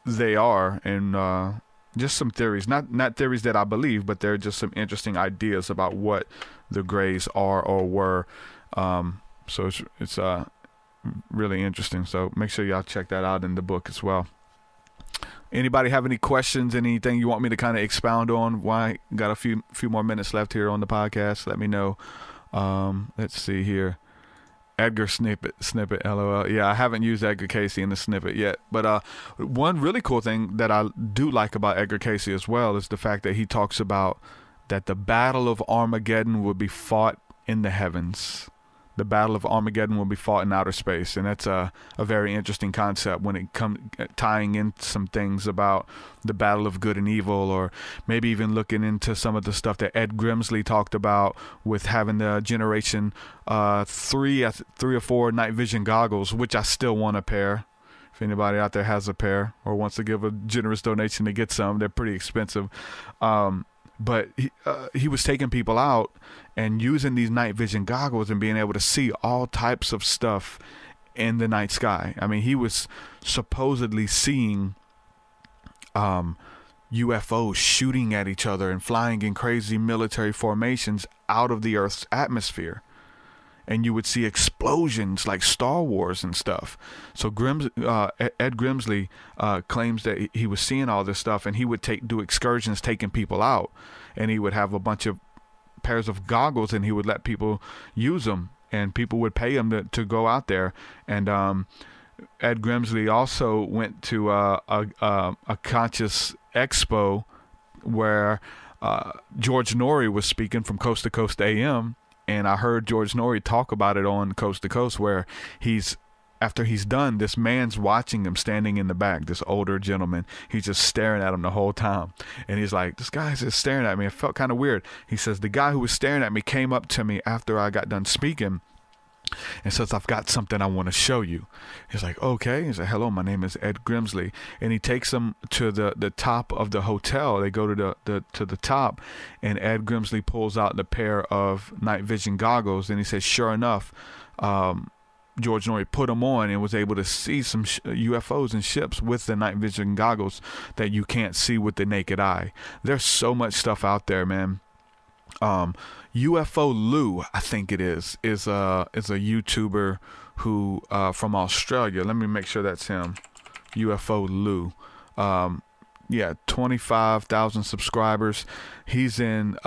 Speaker 6: they are, and just some theories, not theories that I believe, but they're just some interesting ideas about what the Greys are or were. So it's really interesting. So make sure y'all check that out in the book as well. Anybody have any questions, anything you want me to kind of expound on? Why got a few more minutes left here on the podcast? Let me know. Let's see here. Edgar snippet, LOL. Yeah, I haven't used Edgar Cayce in the snippet yet. But one really cool thing that I do like about Edgar Cayce as well is the fact that he talks about that the Battle of Armageddon will be fought in the heavens. The Battle of Armageddon will be fought in outer space. And that's a very interesting concept when it comes tying in some things about the battle of good and evil, or maybe even looking into some of the stuff that Ed Grimsley talked about with having the generation 3 or 4 night vision goggles, which I still want a pair. If anybody out there has a pair or wants to give a generous donation to get some, they're pretty expensive. But he was taking people out and using these night vision goggles and being able to see all types of stuff in the night sky. I mean, he was supposedly seeing UFOs shooting at each other and flying in crazy military formations out of the Earth's atmosphere. And you would see explosions like Star Wars and stuff. So Ed Grimsley claims that he was seeing all this stuff, and he would do excursions taking people out. And he would have a bunch of pairs of goggles, and he would let people use them. And people would pay him to go out there. And Ed Grimsley also went to a conscious expo where George Norrie was speaking from Coast to Coast AM. And I heard George Norrie talk about it on Coast to Coast, where after he's done, this man's watching him standing in the back, this older gentleman. He's just staring at him the whole time. And he's like, this guy's just staring at me. It felt kind of weird. He says, the guy who was staring at me came up to me after I got done speaking and says, I've got something I want to show you. He's like, okay. He's like, hello, my name is Ed Grimsley. And he takes him to the top of the hotel. They go to the top, and Ed Grimsley pulls out the pair of night vision goggles, and he says, sure enough, George Norrie put them on and was able to see some UFOs and ships with the night vision goggles that you can't see with the naked eye. There's so much stuff out there, man. UFO Lou, I think it is a YouTuber who from Australia. Let me make sure that's him. UFO Lou. 25,000 subscribers. He's in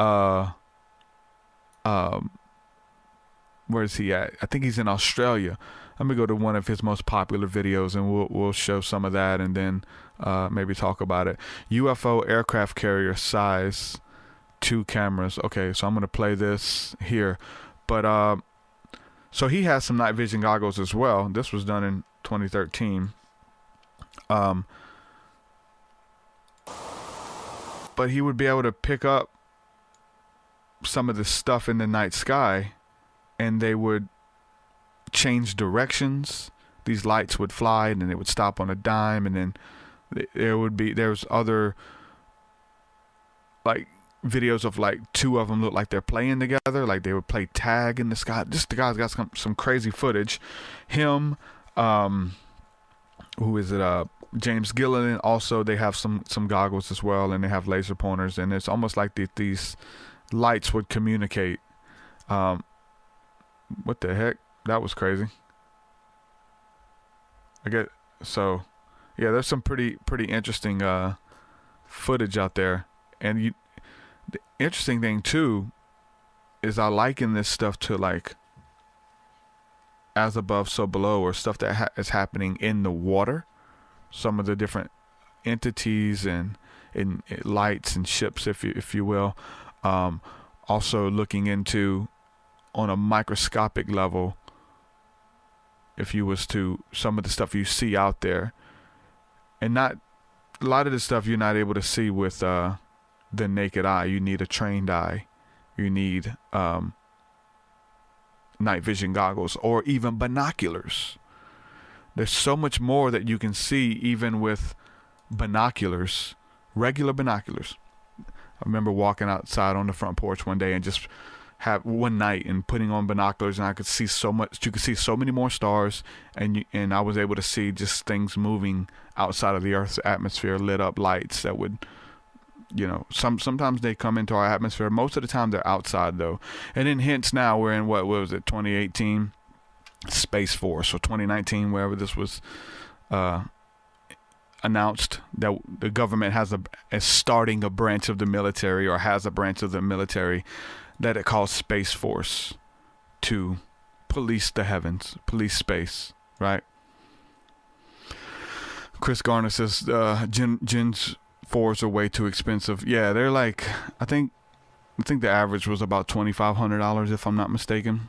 Speaker 6: where is he at? I think he's in Australia. Let me go to one of his most popular videos, and we'll show some of that, and then maybe talk about it. UFO aircraft carrier size, 2 cameras. Okay, so I'm going to play this here. But so he has some night vision goggles as well. This was done in 2013. But he would be able to pick up some of the stuff in the night sky, and they would change directions. These lights would fly, and then it would stop on a dime, and then there's other like videos of like 2 of them look like they're playing together, like they would play tag in the sky. Just the guy's got some crazy footage. Him, who is it? James Gilliland. Also, they have some goggles as well, and they have laser pointers, and it's almost like these lights would communicate. What the heck? That was crazy. So, yeah, there's some pretty interesting footage out there, and the interesting thing too is I liken this stuff to like as above, so below, or stuff that is happening in the water. Some of the different entities and lights and ships, if you will. Also looking into on a microscopic level, if you was to some of the stuff you see out there, and not a lot of the stuff you're not able to see with the naked eye. You need a trained eye. You need night vision goggles or even binoculars. There's so much more that you can see even with binoculars, regular binoculars. I remember walking outside on the front porch one day and just one night and putting on binoculars, and I could see so much. You could see so many more stars, and I was able to see just things moving outside of the Earth's atmosphere, lit up lights that would, sometimes they come into our atmosphere. Most of the time they're outside though. And then hence now we're in what was it, 2018 Space Force, or 2019, wherever this was announced, that the government is starting a branch of the military, or has a branch of the military that it calls Space Force, to police the heavens, police space, right? Chris Garner says Gens 4s are way too expensive. Yeah, they're like, I think the average was about $2,500 if I'm not mistaken.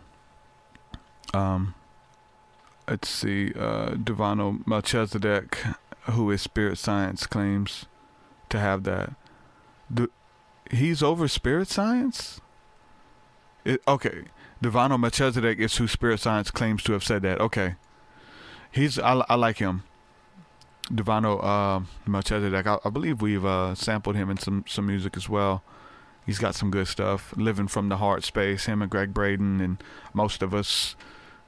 Speaker 6: Let's see, Devano Melchizedek, who is Spirit Science, claims to have that. He's over Spirit Science? Okay, Devano Melchizedek is who Spirit Science claims to have said that. Okay, I like him. Devano Melchizedek. I believe we've sampled him in some music as well. He's got some good stuff. Living from the Heart Space. Him and Greg Braden and most of us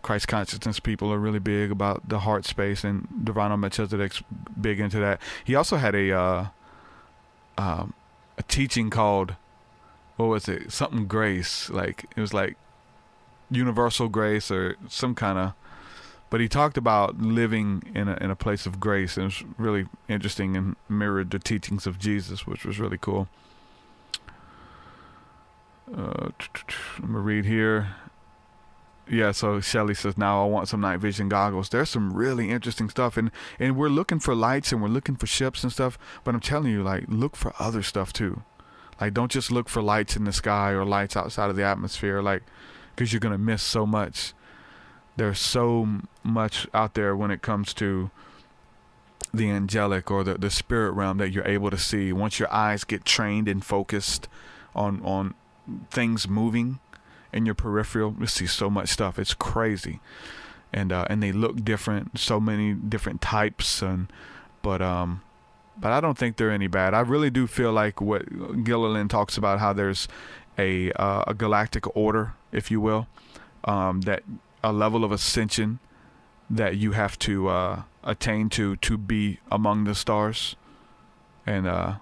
Speaker 6: Christ consciousness people are really big about the heart space, and Devano Melchizedek's big into that. He also had a teaching called, what was it? Something grace. Like it was like universal grace or some kind of. But he talked about living in a place of grace, and it was really interesting and mirrored the teachings of Jesus, which was really cool. I'm gonna read here. Yeah, so Shelly says, now I want some night vision goggles. There's some really interesting stuff, and we're looking for lights and we're looking for ships and stuff, but I'm telling you, like, look for other stuff too. Like, don't just look for lights in the sky or lights outside of the atmosphere, like, because you're gonna miss so much. There's so much out there when it comes to the angelic or the spirit realm that you're able to see once your eyes get trained and focused on things moving in your peripheral. You see so much stuff. It's crazy, and they look different. So many different types, but I don't think they're any bad. I really do feel like what Gilliland talks about, how there's a galactic order, if you will, that a level of ascension that you have to attain to be among the stars, and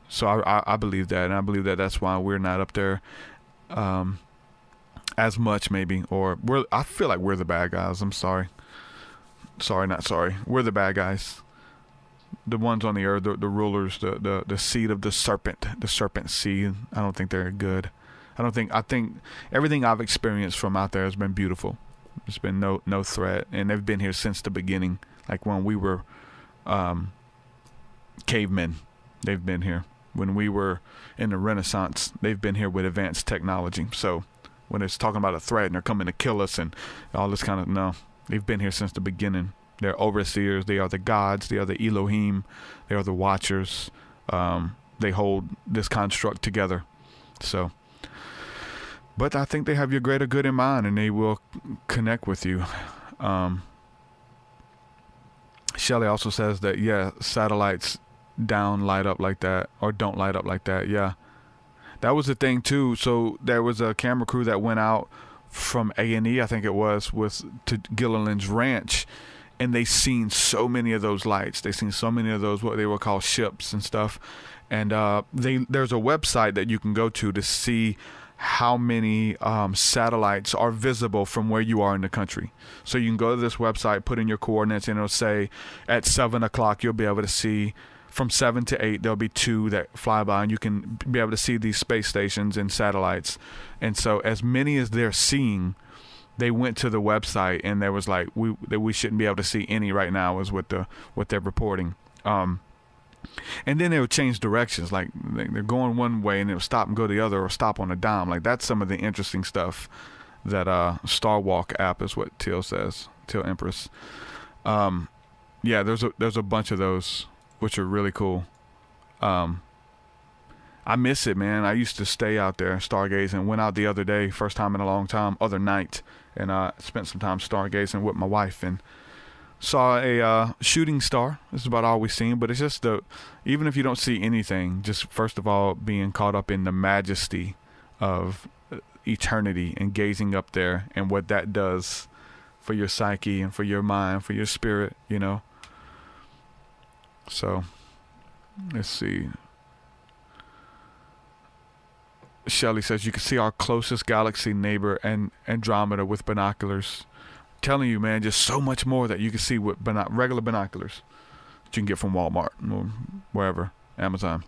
Speaker 6: so I believe that, and I believe that that's why we're not up there as much, maybe, or I feel like we're the bad guys. I'm sorry, not sorry. We're the bad guys, the ones on the earth, the rulers, the seed of the serpent seed. I don't think they're good. I think everything I've experienced from out there has been beautiful. There's been no threat, and they've been here since the beginning. Like when we were cavemen, they've been here. When we were in the Renaissance, they've been here with advanced technology. So when it's talking about a threat and they're coming to kill us and all this kind of, no, they've been here since the beginning. They're overseers. They are the gods. They are the Elohim. They are the watchers. They hold this construct together. So, but I think they have your greater good in mind, and they will connect with you. Shelley also says that, yeah, satellites down light up like that, or don't light up like that. Yeah, that was the thing too. So there was a camera crew that went out from A&E, I think it was, to Gilliland's ranch, and they seen so many of those lights. They seen so many of those, what they would call ships and stuff. And there's a website that you can go to see how many satellites are visible from where you are in the country. So you can go to this website, put in your coordinates, and it'll say at 7 o'clock you'll be able to see, from 7 to 8 there'll be 2 that fly by, and you can be able to see these space stations and satellites. And so as many as they're seeing, they went to the website, and there was like we shouldn't be able to see any right now is what they're reporting. And then they would change directions, like they're going one way and they'll stop and go the other, or stop on a dime. Like that's some of the interesting stuff that Star Walk app is what Teal says, Teal Empress. Yeah, there's a bunch of those which are really cool. I miss it, man. I used to stay out there stargazing. Went out the other day, first time in a long time, other night, and spent some time stargazing with my wife and saw a shooting star. This is about all we've seen, but it's just even if you don't see anything, just first of all being caught up in the majesty of eternity and gazing up there and what that does for your psyche and for your mind, for your spirit, you know. So let's see. Shelley says you can see our closest galaxy neighbor and Andromeda with binoculars. Telling you, man, just so much more that you can see with regular binoculars that you can get from Walmart or wherever, Amazon.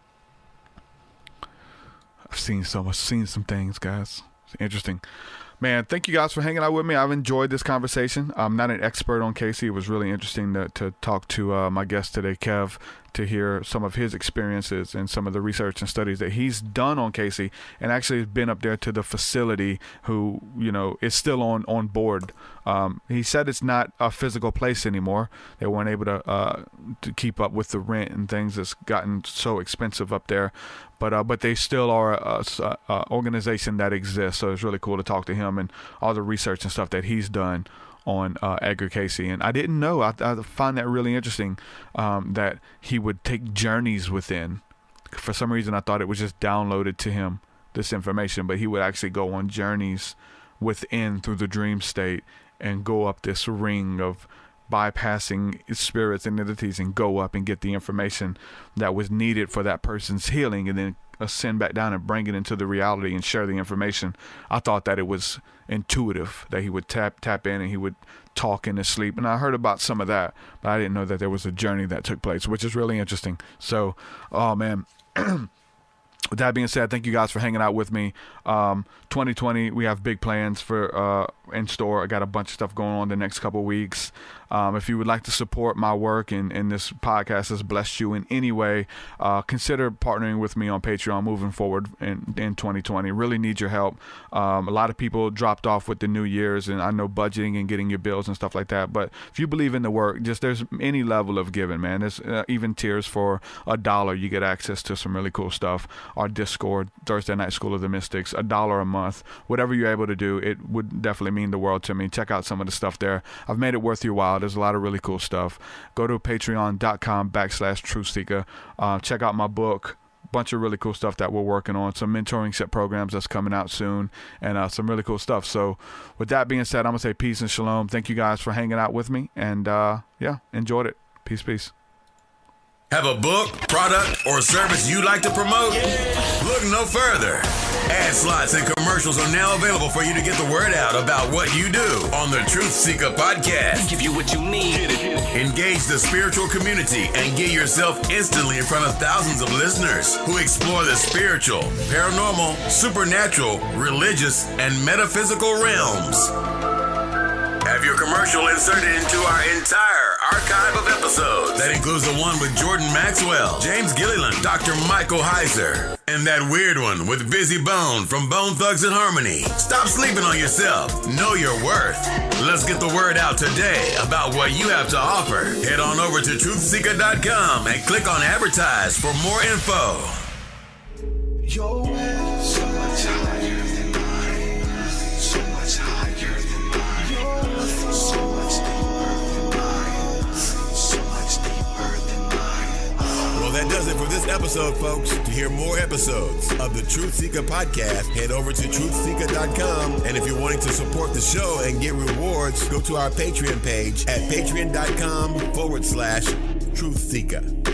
Speaker 6: I've seen some things, guys. It's interesting. Man, thank you guys for hanging out with me. I've enjoyed this conversation. I'm not an expert on Cayce. It was really interesting to talk to my guest today, Kev, to hear some of his experiences and some of the research and studies that he's done on Cayce, and actually has been up there to the facility who, you know, is still on board. He said it's not a physical place anymore. They weren't able to keep up with the rent and things. That's gotten so expensive up there. But they still are a organization that exists. So it's really cool to talk to him and all the research and stuff that he's done on Edgar Cayce. And I didn't know. I find that really interesting, that he would take journeys within. For some reason, I thought it was just downloaded to him, this information, but he would actually go on journeys within through the dream state and go up this ring of bypassing spirits and entities and go up and get the information that was needed for that person's healing, and then ascend back down and bring it into the reality and share the information. I thought that it was intuitive, that he would tap in and he would talk in his sleep, and I heard about some of that, but I didn't know that there was a journey that took place, which is really interesting. So, oh man. With that being said, thank you guys for hanging out with me. 2020, we have big plans for in store. I got a bunch of stuff going on the next couple of weeks. If you would like to support my work and this podcast has blessed you in any way, consider partnering with me on Patreon moving forward in 2020. Really need your help. A lot of people dropped off with the New Year's, and I know budgeting and getting your bills and stuff like that. But if you believe in the work, just there's any level of giving, man. There's even tiers for $1. You get access to some really cool stuff. Our Discord, Thursday Night School of the Mystics, $1 a month. Whatever you're able to do, it would definitely mean the world to me. Check out some of the stuff there. I've made it worth your while. There's a lot of really cool stuff. Go to patreon.com/TruthSeekah. Check out my book. Bunch of really cool stuff that we're working on. Some mentorship programs that's coming out soon, and some really cool stuff. So with that being said, I'm going to say peace and shalom. Thank you guys for hanging out with me, and yeah, enjoyed it. Peace.
Speaker 3: Have a book, product, or service you'd like to promote? Look no further. Ad slots and commercials are now available for you to get the word out about what you do on the TruthSeekah Podcast.
Speaker 5: Give you what you need.
Speaker 3: Engage the spiritual community and get yourself instantly in front of thousands of listeners who explore the spiritual, paranormal, supernatural, religious, and metaphysical realms. Have your commercial inserted into our entire archive of episodes. That includes the one with Jordan Maxwell, James Gilliland, Dr. Michael Heiser, and that weird one with Busy Bone from Bone Thugs and Harmony. Stop sleeping on yourself. Know your worth. Let's get the word out today about what you have to offer. Head on over to TruthSeekah.com and click on Advertise for more info.
Speaker 2: Your way is so much higher than mine. So much higher than mine. So much deeper than mine. So much deeper than mine.
Speaker 3: Well, that does it for this episode, folks. To hear more episodes of the TruthSeekah podcast, head over to TruthSeekah.com. And if you're wanting to support the show and get rewards, go to our Patreon page at patreon.com/TruthSeekah.